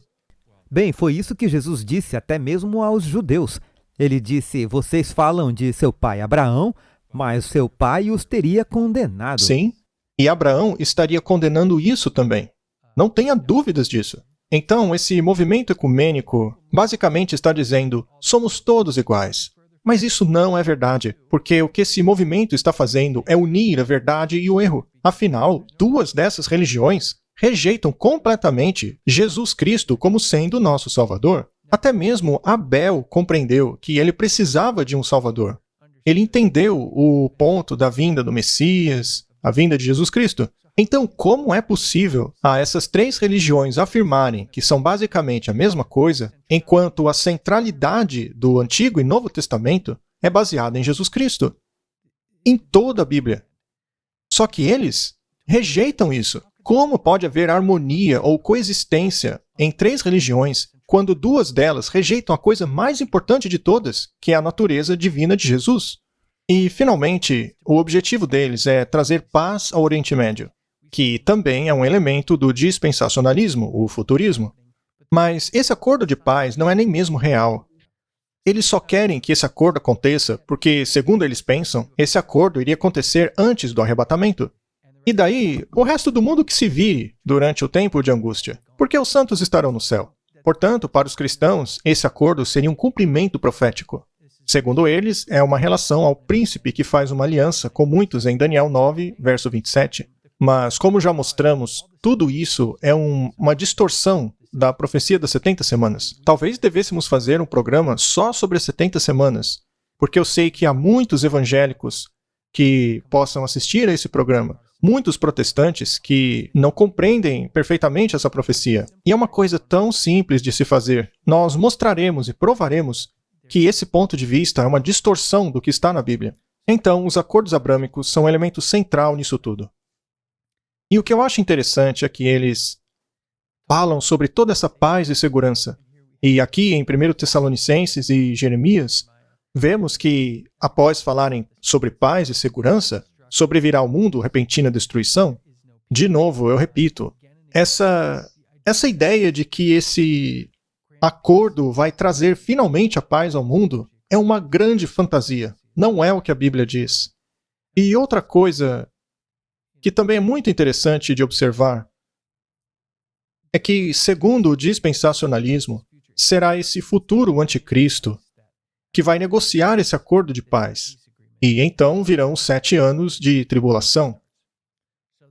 Bem, foi isso que Jesus disse até mesmo aos judeus. Ele disse: vocês falam de seu pai Abraão, mas seu pai os teria condenado. Sim, e Abraão estaria condenando isso também. Não tenha dúvidas disso. Então, esse movimento ecumênico basicamente está dizendo: somos todos iguais. Mas isso não é verdade, porque o que esse movimento está fazendo é unir a verdade e o erro. Afinal, 2 dessas religiões rejeitam completamente Jesus Cristo como sendo nosso Salvador. Até mesmo Abel compreendeu que ele precisava de um Salvador. Ele entendeu o ponto da vinda do Messias, a vinda de Jesus Cristo. Então, como é possível a essas três religiões afirmarem que são basicamente a mesma coisa, enquanto a centralidade do Antigo e Novo Testamento é baseada em Jesus Cristo? Em toda a Bíblia. Só que eles rejeitam isso. Como pode haver harmonia ou coexistência em três religiões quando duas delas rejeitam a coisa mais importante de todas, que é a natureza divina de Jesus? E, finalmente, o objetivo deles é trazer paz ao Oriente Médio, que também é um elemento do dispensacionalismo, o futurismo. Mas esse acordo de paz não é nem mesmo real. Eles só querem que esse acordo aconteça porque, segundo eles pensam, esse acordo iria acontecer antes do arrebatamento. E daí, o resto do mundo que se vire durante o tempo de angústia, porque os santos estarão no céu. Portanto, para os cristãos, esse acordo seria um cumprimento profético. Segundo eles, é uma relação ao príncipe que faz uma aliança com muitos em Daniel 9, verso 27. Mas, como já mostramos, tudo isso é uma distorção da profecia das 70 semanas. Talvez devêssemos fazer um programa só sobre as 70 semanas, porque eu sei que há muitos evangélicos que possam assistir a esse programa, muitos protestantes que não compreendem perfeitamente essa profecia. E é uma coisa tão simples de se fazer. Nós mostraremos e provaremos que esse ponto de vista é uma distorção do que está na Bíblia. Então, os acordos abrâmicos são um elemento central nisso tudo. E o que eu acho interessante é que eles falam sobre toda essa paz e segurança. E aqui em 1 Tessalonicenses e Jeremias, vemos que, após falarem sobre paz e segurança, sobrevirá ao mundo repentina destruição. De novo, eu repito, essa ideia de que esse acordo vai trazer finalmente a paz ao mundo é uma grande fantasia. Não é o que a Bíblia diz. E outra coisa que também é muito interessante de observar é que, segundo o dispensacionalismo, será esse futuro anticristo que vai negociar esse acordo de paz. E então virão 7 anos de tribulação.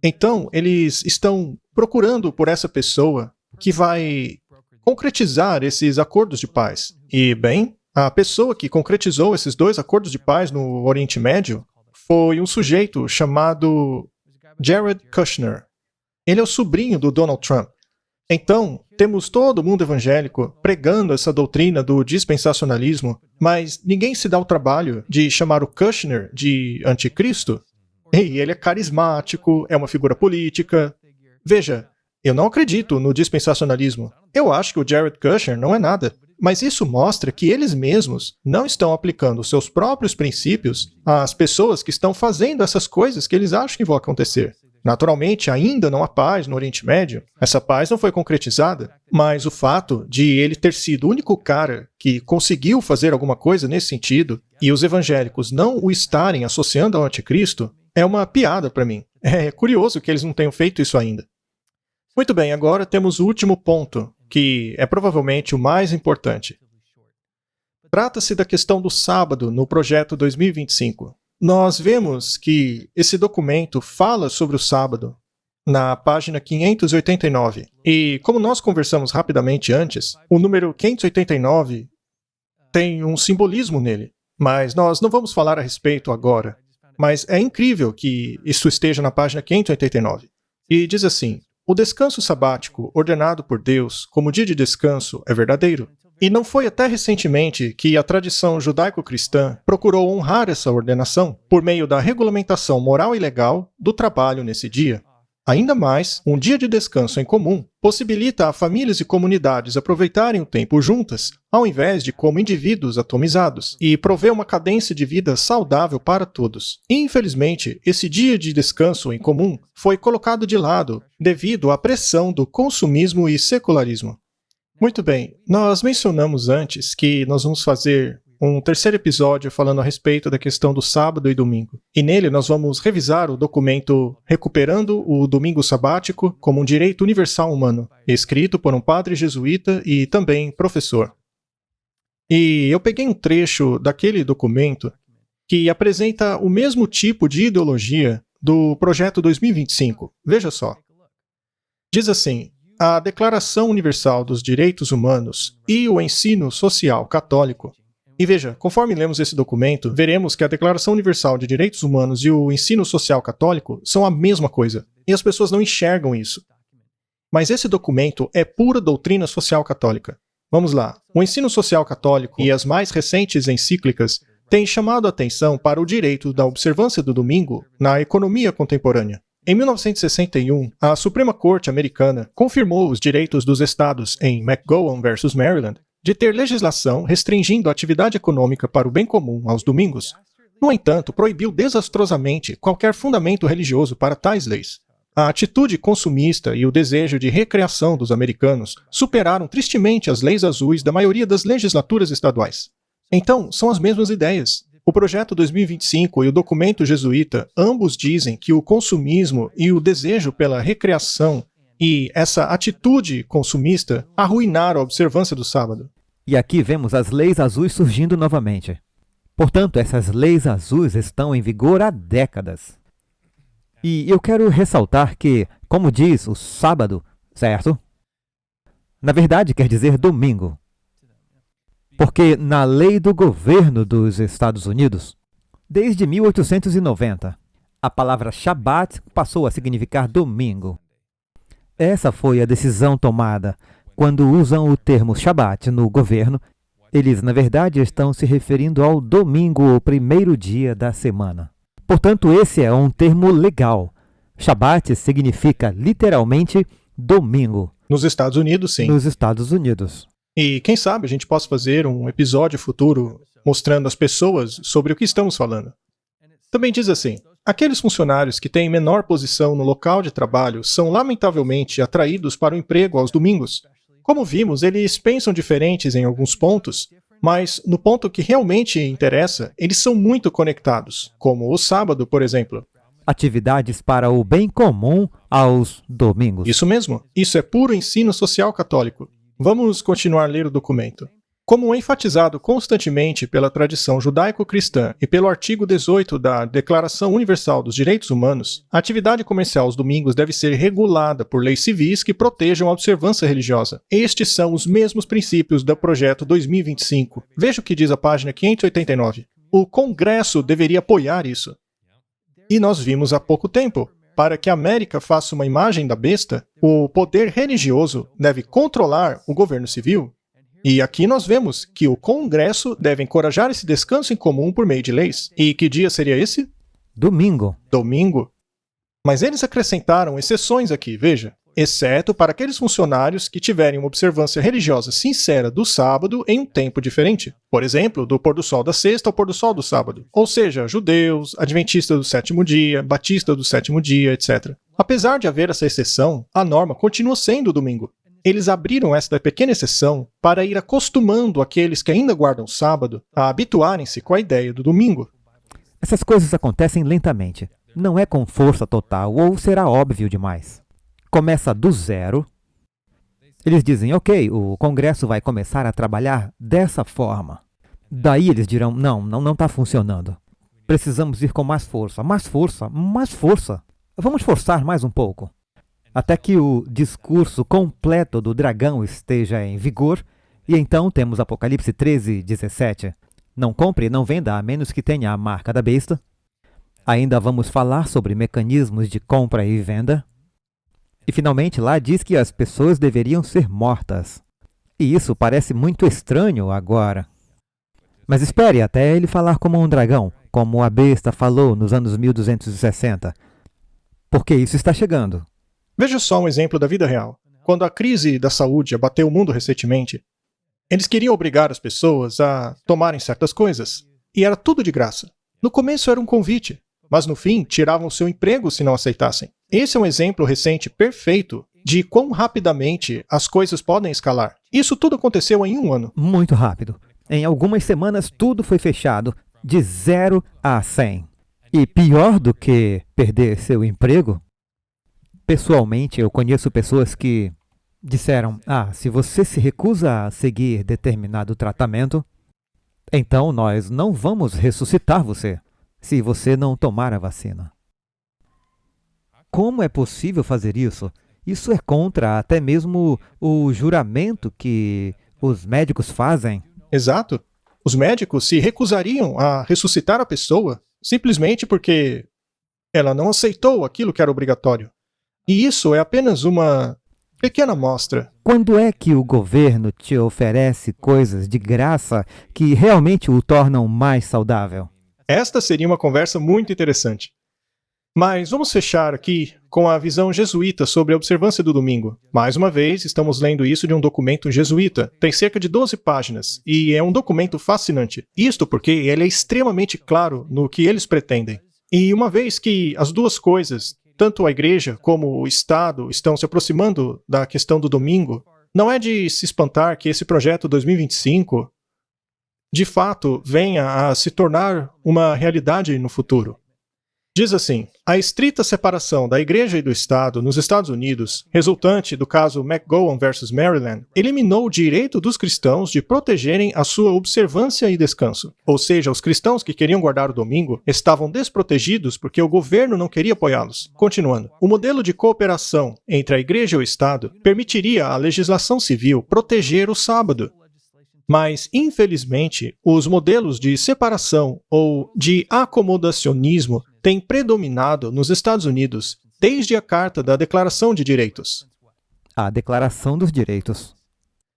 Então, eles estão procurando por essa pessoa que vai concretizar esses acordos de paz. E, bem, a pessoa que concretizou esses 2 acordos de paz no Oriente Médio foi um sujeito chamado Jared Kushner. Ele é o sobrinho do Donald Trump. Então, temos todo mundo evangélico pregando essa doutrina do dispensacionalismo, mas ninguém se dá o trabalho de chamar o Kushner de anticristo. E ele é carismático, é uma figura política. Veja, eu não acredito no dispensacionalismo. Eu acho que o Jared Kushner não é nada. Mas isso mostra que eles mesmos não estão aplicando os seus próprios princípios às pessoas que estão fazendo essas coisas que eles acham que vão acontecer. Naturalmente, ainda não há paz no Oriente Médio. Essa paz não foi concretizada, mas o fato de ele ter sido o único cara que conseguiu fazer alguma coisa nesse sentido e os evangélicos não o estarem associando ao anticristo é uma piada para mim. É curioso que eles não tenham feito isso ainda. Muito bem, agora temos o último ponto, que é provavelmente o mais importante. Trata-se da questão do sábado no Projeto 2025. Nós vemos que esse documento fala sobre o sábado na página 589. E como nós conversamos rapidamente antes, o número 589 tem um simbolismo nele, mas nós não vamos falar a respeito agora. Mas é incrível que isso esteja na página 589. E diz assim: o descanso sabático ordenado por Deus como dia de descanso é verdadeiro. E não foi até recentemente que a tradição judaico-cristã procurou honrar essa ordenação por meio da regulamentação moral e legal do trabalho nesse dia. Ainda mais, um dia de descanso em comum possibilita a famílias e comunidades aproveitarem o tempo juntas, ao invés de como indivíduos atomizados, e provê uma cadência de vida saudável para todos. Infelizmente, esse dia de descanso em comum foi colocado de lado devido à pressão do consumismo e secularismo. Muito bem, nós mencionamos antes que nós vamos fazer um terceiro episódio falando a respeito da questão do sábado e domingo. E nele nós vamos revisar o documento Recuperando o Domingo Sabático como um Direito Universal Humano, escrito por um padre jesuíta e também professor. E eu peguei um trecho daquele documento que apresenta o mesmo tipo de ideologia do Projeto 2025. Veja só. Diz assim: a Declaração Universal dos Direitos Humanos e o ensino social católico E veja, conforme lemos esse documento, veremos que a Declaração Universal de Direitos Humanos e o ensino social católico são a mesma coisa, e as pessoas não enxergam isso. Mas esse documento é pura doutrina social católica. Vamos lá. O ensino social católico e as mais recentes encíclicas têm chamado a atenção para o direito da observância do domingo na economia contemporânea. Em 1961, a Suprema Corte americana confirmou os direitos dos estados em McGowan versus Maryland de ter legislação restringindo a atividade econômica para o bem comum aos domingos. No entanto, proibiu desastrosamente qualquer fundamento religioso para tais leis. A atitude consumista e o desejo de recreação dos americanos superaram tristemente as leis azuis da maioria das legislaturas estaduais. Então, são as mesmas ideias. O Projeto 2025 e o documento jesuíta ambos dizem que o consumismo e o desejo pela recreação e essa atitude consumista arruinaram a observância do sábado. E aqui vemos as leis azuis surgindo novamente. Portanto, essas leis azuis estão em vigor há décadas. E eu quero ressaltar que, como diz o sábado, certo? Na verdade, quer dizer domingo. Porque na lei do governo dos Estados Unidos, desde 1890, a palavra Shabat passou a significar domingo. Essa foi a decisão tomada. Quando usam o termo Shabat no governo, eles, na verdade, estão se referindo ao domingo, o primeiro dia da semana. Portanto, esse é um termo legal. Shabat significa, literalmente, domingo. Nos Estados Unidos, sim. Nos Estados Unidos. E quem sabe a gente possa fazer um episódio futuro mostrando às pessoas sobre o que estamos falando. Também diz assim: aqueles funcionários que têm menor posição no local de trabalho são lamentavelmente atraídos para o emprego aos domingos. Como vimos, eles pensam diferentes em alguns pontos, mas no ponto que realmente interessa, eles são muito conectados, como o sábado, por exemplo. Atividades para o bem comum aos domingos. Isso mesmo. Isso é puro ensino social católico. Vamos continuar a ler o documento. Como enfatizado constantemente pela tradição judaico-cristã e pelo artigo 18 da Declaração Universal dos Direitos Humanos, a atividade comercial aos domingos deve ser regulada por leis civis que protejam a observância religiosa. Estes são os mesmos princípios do Projeto 2025. Veja o que diz a página 589. O Congresso deveria apoiar isso. E nós vimos há pouco tempo. Para que a América faça uma imagem da besta, o poder religioso deve controlar o governo civil. E aqui nós vemos que o Congresso deve encorajar esse descanso em comum por meio de leis. E que dia seria esse? Domingo. Domingo. Mas eles acrescentaram exceções aqui, veja. Exceto para aqueles funcionários que tiverem uma observância religiosa sincera do sábado em um tempo diferente. Por exemplo, do pôr do sol da sexta ao pôr do sol do sábado. Ou seja, judeus, adventistas do sétimo dia, batistas do sétimo dia, etc. Apesar de haver essa exceção, a norma continua sendo o domingo. Eles abriram esta pequena exceção para ir acostumando aqueles que ainda guardam o sábado a habituarem-se com a ideia do domingo. Essas coisas acontecem lentamente. Não é com força total ou será óbvio demais. Começa do zero. Eles dizem, ok, o Congresso vai começar a trabalhar dessa forma. Daí eles dirão, não está funcionando. Precisamos ir com mais força, mais força, mais força. Vamos forçar mais um pouco. Até que o discurso completo do dragão esteja em vigor, e então temos Apocalipse 13, 17. Não compre, não venda, a menos que tenha a marca da besta. Ainda vamos falar sobre mecanismos de compra e venda. E finalmente lá diz que as pessoas deveriam ser mortas. E isso parece muito estranho agora. Mas espere até ele falar como um dragão, como a besta falou nos anos 1260. Porque isso está chegando. Veja só um exemplo da vida real. Quando a crise da saúde abateu o mundo recentemente, eles queriam obrigar as pessoas a tomarem certas coisas. E era tudo de graça. No começo era um convite, mas no fim tiravam o seu emprego se não aceitassem. Esse é um exemplo recente perfeito de quão rapidamente as coisas podem escalar. Isso tudo aconteceu em um ano. Muito rápido. Em algumas semanas tudo foi fechado, de 0 a 100. E pior do que perder seu emprego, pessoalmente eu conheço pessoas que disseram, se você se recusa a seguir determinado tratamento, então nós não vamos ressuscitar você se você não tomar a vacina. Como é possível fazer isso? Isso é contra até mesmo o juramento que os médicos fazem. Exato. Os médicos se recusariam a ressuscitar a pessoa simplesmente porque ela não aceitou aquilo que era obrigatório. E isso é apenas uma pequena amostra. Quando é que o governo te oferece coisas de graça que realmente o tornam mais saudável? Esta seria uma conversa muito interessante. Mas vamos fechar aqui com a visão jesuíta sobre a observância do domingo. Mais uma vez, estamos lendo isso de um documento jesuíta. Tem cerca de 12 páginas e é um documento fascinante. Isto porque ele é extremamente claro no que eles pretendem. E uma vez que as duas coisas, tanto a igreja como o Estado, estão se aproximando da questão do domingo, não é de se espantar que esse projeto 2025, de fato, venha a se tornar uma realidade no futuro. Diz assim: a estrita separação da Igreja e do Estado nos Estados Unidos, resultante do caso McGowan versus Maryland, eliminou o direito dos cristãos de protegerem a sua observância e descanso. Ou seja, os cristãos que queriam guardar o domingo estavam desprotegidos porque o governo não queria apoiá-los. Continuando, o modelo de cooperação entre a Igreja e o Estado permitiria à legislação civil proteger o sábado. Mas, infelizmente, os modelos de separação ou de acomodacionismo têm predominado nos Estados Unidos desde a Carta da Declaração de Direitos. A Declaração dos Direitos.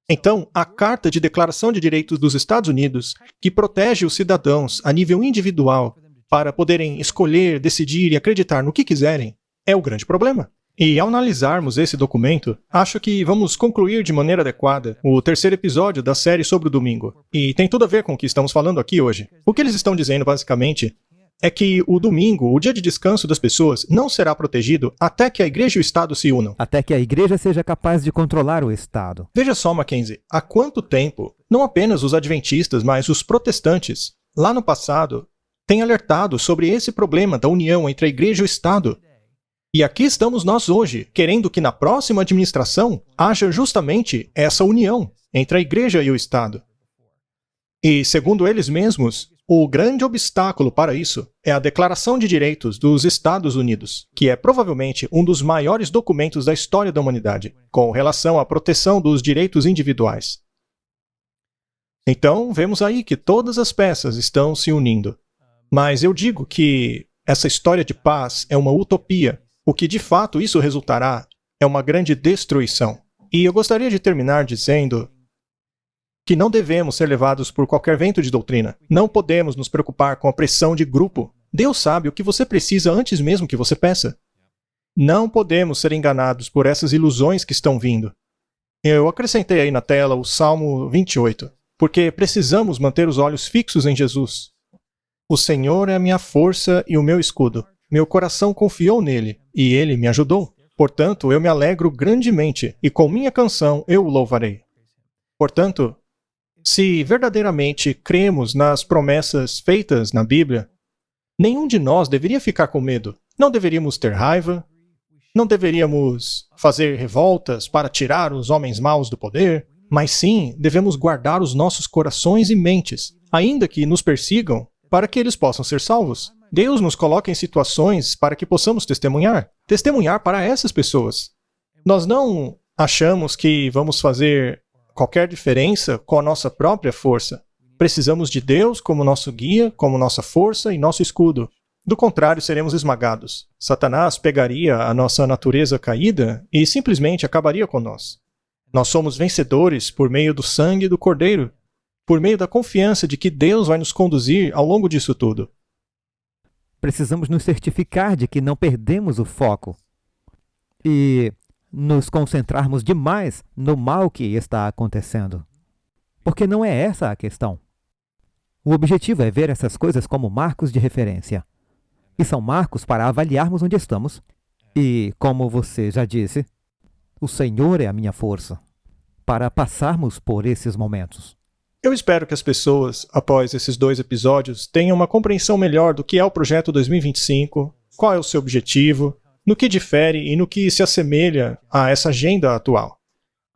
Então, a Carta de Declaração de Direitos dos Estados Unidos, que protege os cidadãos a nível individual para poderem escolher, decidir e acreditar no que quiserem, é o grande problema. E ao analisarmos esse documento, acho que vamos concluir de maneira adequada o terceiro episódio da série sobre o domingo. E tem tudo a ver com o que estamos falando aqui hoje. O que eles estão dizendo, basicamente, é que o domingo, o dia de descanso das pessoas, não será protegido até que a igreja e o Estado se unam. Até que a igreja seja capaz de controlar o Estado. Veja só, Mackenzie, há quanto tempo, não apenas os adventistas, mas os protestantes, lá no passado, têm alertado sobre esse problema da união entre a igreja e o Estado. E aqui estamos nós hoje, querendo que na próxima administração haja justamente essa união entre a igreja e o Estado. E, segundo eles mesmos, o grande obstáculo para isso é a Declaração de Direitos dos Estados Unidos, que é provavelmente um dos maiores documentos da história da humanidade, com relação à proteção dos direitos individuais. Então, vemos aí que todas as peças estão se unindo. Mas eu digo que essa história de paz é uma utopia. O que de fato isso resultará é uma grande destruição. E eu gostaria de terminar dizendo que não devemos ser levados por qualquer vento de doutrina. Não podemos nos preocupar com a pressão de grupo. Deus sabe o que você precisa antes mesmo que você peça. Não podemos ser enganados por essas ilusões que estão vindo. Eu acrescentei aí na tela o Salmo 28, porque precisamos manter os olhos fixos em Jesus. O Senhor é a minha força e o meu escudo. Meu coração confiou nele, e ele me ajudou. Portanto, eu me alegro grandemente, e com minha canção eu o louvarei. Portanto, se verdadeiramente cremos nas promessas feitas na Bíblia, nenhum de nós deveria ficar com medo. Não deveríamos ter raiva, não deveríamos fazer revoltas para tirar os homens maus do poder, mas sim devemos guardar os nossos corações e mentes, ainda que nos persigam, para que eles possam ser salvos. Deus nos coloca em situações para que possamos testemunhar para essas pessoas. Nós não achamos que vamos fazer qualquer diferença com a nossa própria força. Precisamos de Deus como nosso guia, como nossa força e nosso escudo. Do contrário, seremos esmagados. Satanás pegaria a nossa natureza caída e simplesmente acabaria com nós. Nós somos vencedores por meio do sangue do Cordeiro, por meio da confiança de que Deus vai nos conduzir ao longo disso tudo. Precisamos nos certificar de que não perdemos o foco e nos concentrarmos demais no mal que está acontecendo. Porque não é essa a questão. O objetivo é ver essas coisas como marcos de referência. E são marcos para avaliarmos onde estamos. E, como você já disse, o Senhor é a minha força para passarmos por esses momentos. Eu espero que as pessoas, após esses 2 episódios, tenham uma compreensão melhor do que é o Projeto 2025, qual é o seu objetivo, no que difere e no que se assemelha a essa agenda atual.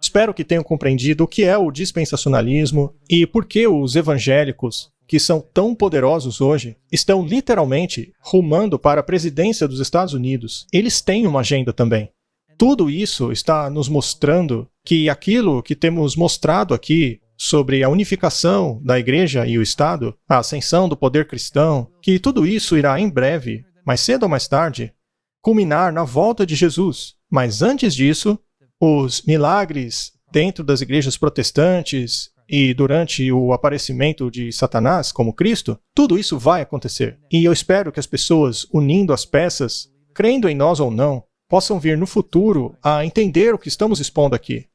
Espero que tenham compreendido o que é o dispensacionalismo e por que os evangélicos, que são tão poderosos hoje, estão literalmente rumando para a presidência dos Estados Unidos. Eles têm uma agenda também. Tudo isso está nos mostrando que aquilo que temos mostrado aqui sobre a unificação da igreja e o Estado, a ascensão do poder cristão, que tudo isso irá em breve, mais cedo ou mais tarde, culminar na volta de Jesus. Mas antes disso, os milagres dentro das igrejas protestantes e durante o aparecimento de Satanás como Cristo, tudo isso vai acontecer. E eu espero que as pessoas, unindo as peças, crendo em nós ou não, possam vir no futuro a entender o que estamos expondo aqui.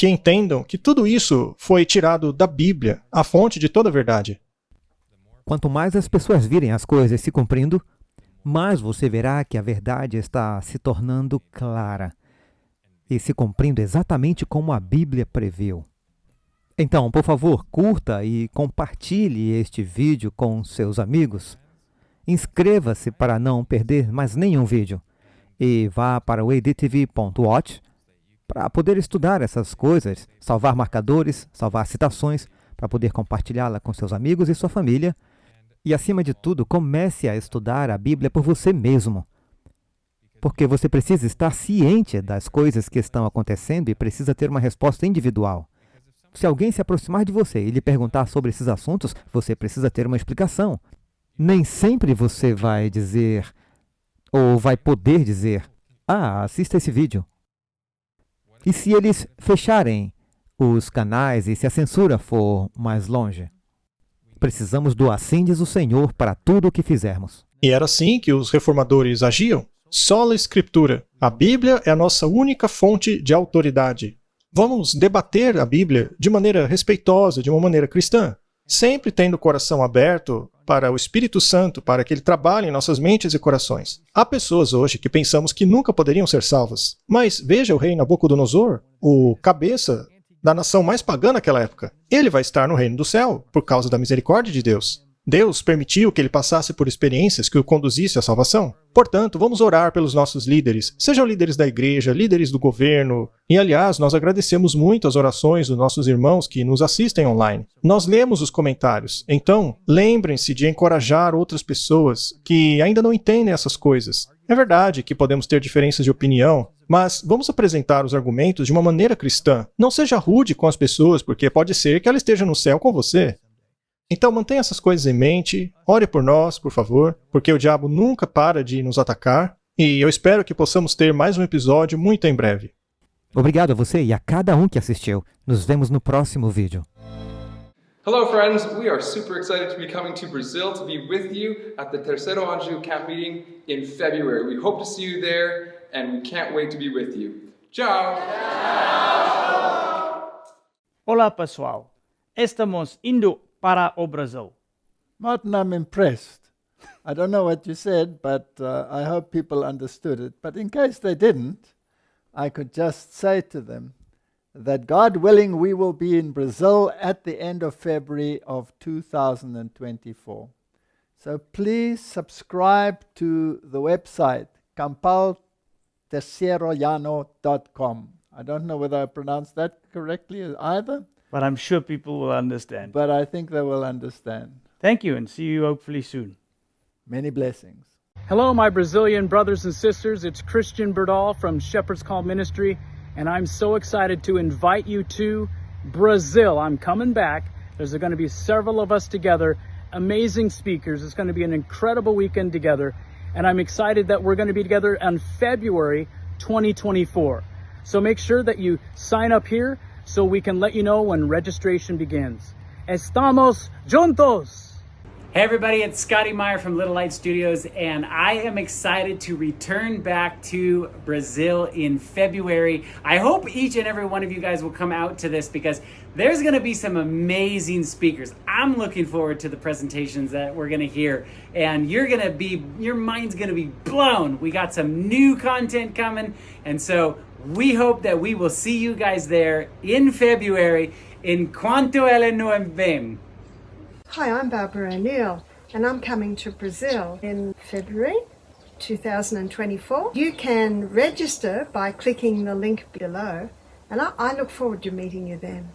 Que entendam que tudo isso foi tirado da Bíblia, a fonte de toda a verdade. Quanto mais as pessoas virem as coisas se cumprindo, mais você verá que a verdade está se tornando clara e se cumprindo exatamente como a Bíblia previu. Então, por favor, curta e compartilhe este vídeo com seus amigos. Inscreva-se para não perder mais nenhum vídeo. E vá para o adtv.watch para poder estudar essas coisas, salvar marcadores, salvar citações, para poder compartilhá-la com seus amigos e sua família. E, acima de tudo, comece a estudar a Bíblia por você mesmo. Porque você precisa estar ciente das coisas que estão acontecendo e precisa ter uma resposta individual. Se alguém se aproximar de você e lhe perguntar sobre esses assuntos, você precisa ter uma explicação. Nem sempre você vai dizer, ou vai poder dizer, assista esse vídeo. E se eles fecharem os canais e se a censura for mais longe? Precisamos do assim diz o Senhor para tudo o que fizermos. E era assim que os reformadores agiam. Sola Escritura. A Bíblia é a nossa única fonte de autoridade. Vamos debater a Bíblia de maneira respeitosa, de uma maneira cristã, sempre tendo o coração aberto para o Espírito Santo, para que ele trabalhe em nossas mentes e corações. Há pessoas hoje que pensamos que nunca poderiam ser salvas. Mas veja o rei Nabucodonosor, o cabeça da nação mais pagã naquela época. Ele vai estar no reino do céu, por causa da misericórdia de Deus. Deus permitiu que ele passasse por experiências que o conduzisse à salvação. Portanto, vamos orar pelos nossos líderes, sejam líderes da igreja, líderes do governo. E, aliás, nós agradecemos muito as orações dos nossos irmãos que nos assistem online. Nós lemos os comentários, então lembrem-se de encorajar outras pessoas que ainda não entendem essas coisas. É verdade que podemos ter diferenças de opinião, mas vamos apresentar os argumentos de uma maneira cristã. Não seja rude com as pessoas, porque pode ser que ela esteja no céu com você. Então mantenha essas coisas em mente, ore por nós, por favor, porque o diabo nunca para de nos atacar, e eu espero que possamos ter mais um episódio muito em breve. Obrigado a você e a cada um que assistiu. Nos vemos no próximo vídeo. Hello friends, we are super excited to be coming to Brazil to be with you at the Terceiro Anjo camp meeting in February. We hope to see you there and we can't wait to be with you. Tchau! Olá pessoal, estamos indo para o Brasil. Martin, I'm impressed. I don't know what you said, but I hope people understood it. But in case they didn't, I could just say to them that God willing, we will be in Brazil at the end of February of 2024. So please subscribe to the website, campalterceirollano.com. I don't know whether I pronounced that correctly either. But I'm sure people will understand. But I think they will understand. Thank you and see you hopefully soon. Many blessings. Hello, my Brazilian brothers and sisters. It's Christian Berdal from Shepherd's Call Ministry, and I'm so excited to invite you to Brazil. I'm coming back. There's going to be several of us together, amazing speakers. It's going to be an incredible weekend together, and I'm excited that we're going to be together on February 2024. So make sure that you sign up here so we can let you know when registration begins. Estamos juntos! Hey everybody, it's Scotty Meyer from Little Light Studios, and I am excited to return back to Brazil in February. I hope each and every one of you guys will come out to this because there's going to be some amazing speakers. I'm looking forward to the presentations that we're going to hear, and your mind's going to be blown. We got some new content coming, and so we hope that we will see you guys there in February. Enquanto ele não vem. Hi, I'm Barbara O'Neill and I'm coming to Brazil in February 2024. You can register by clicking the link below and I look forward to meeting you then.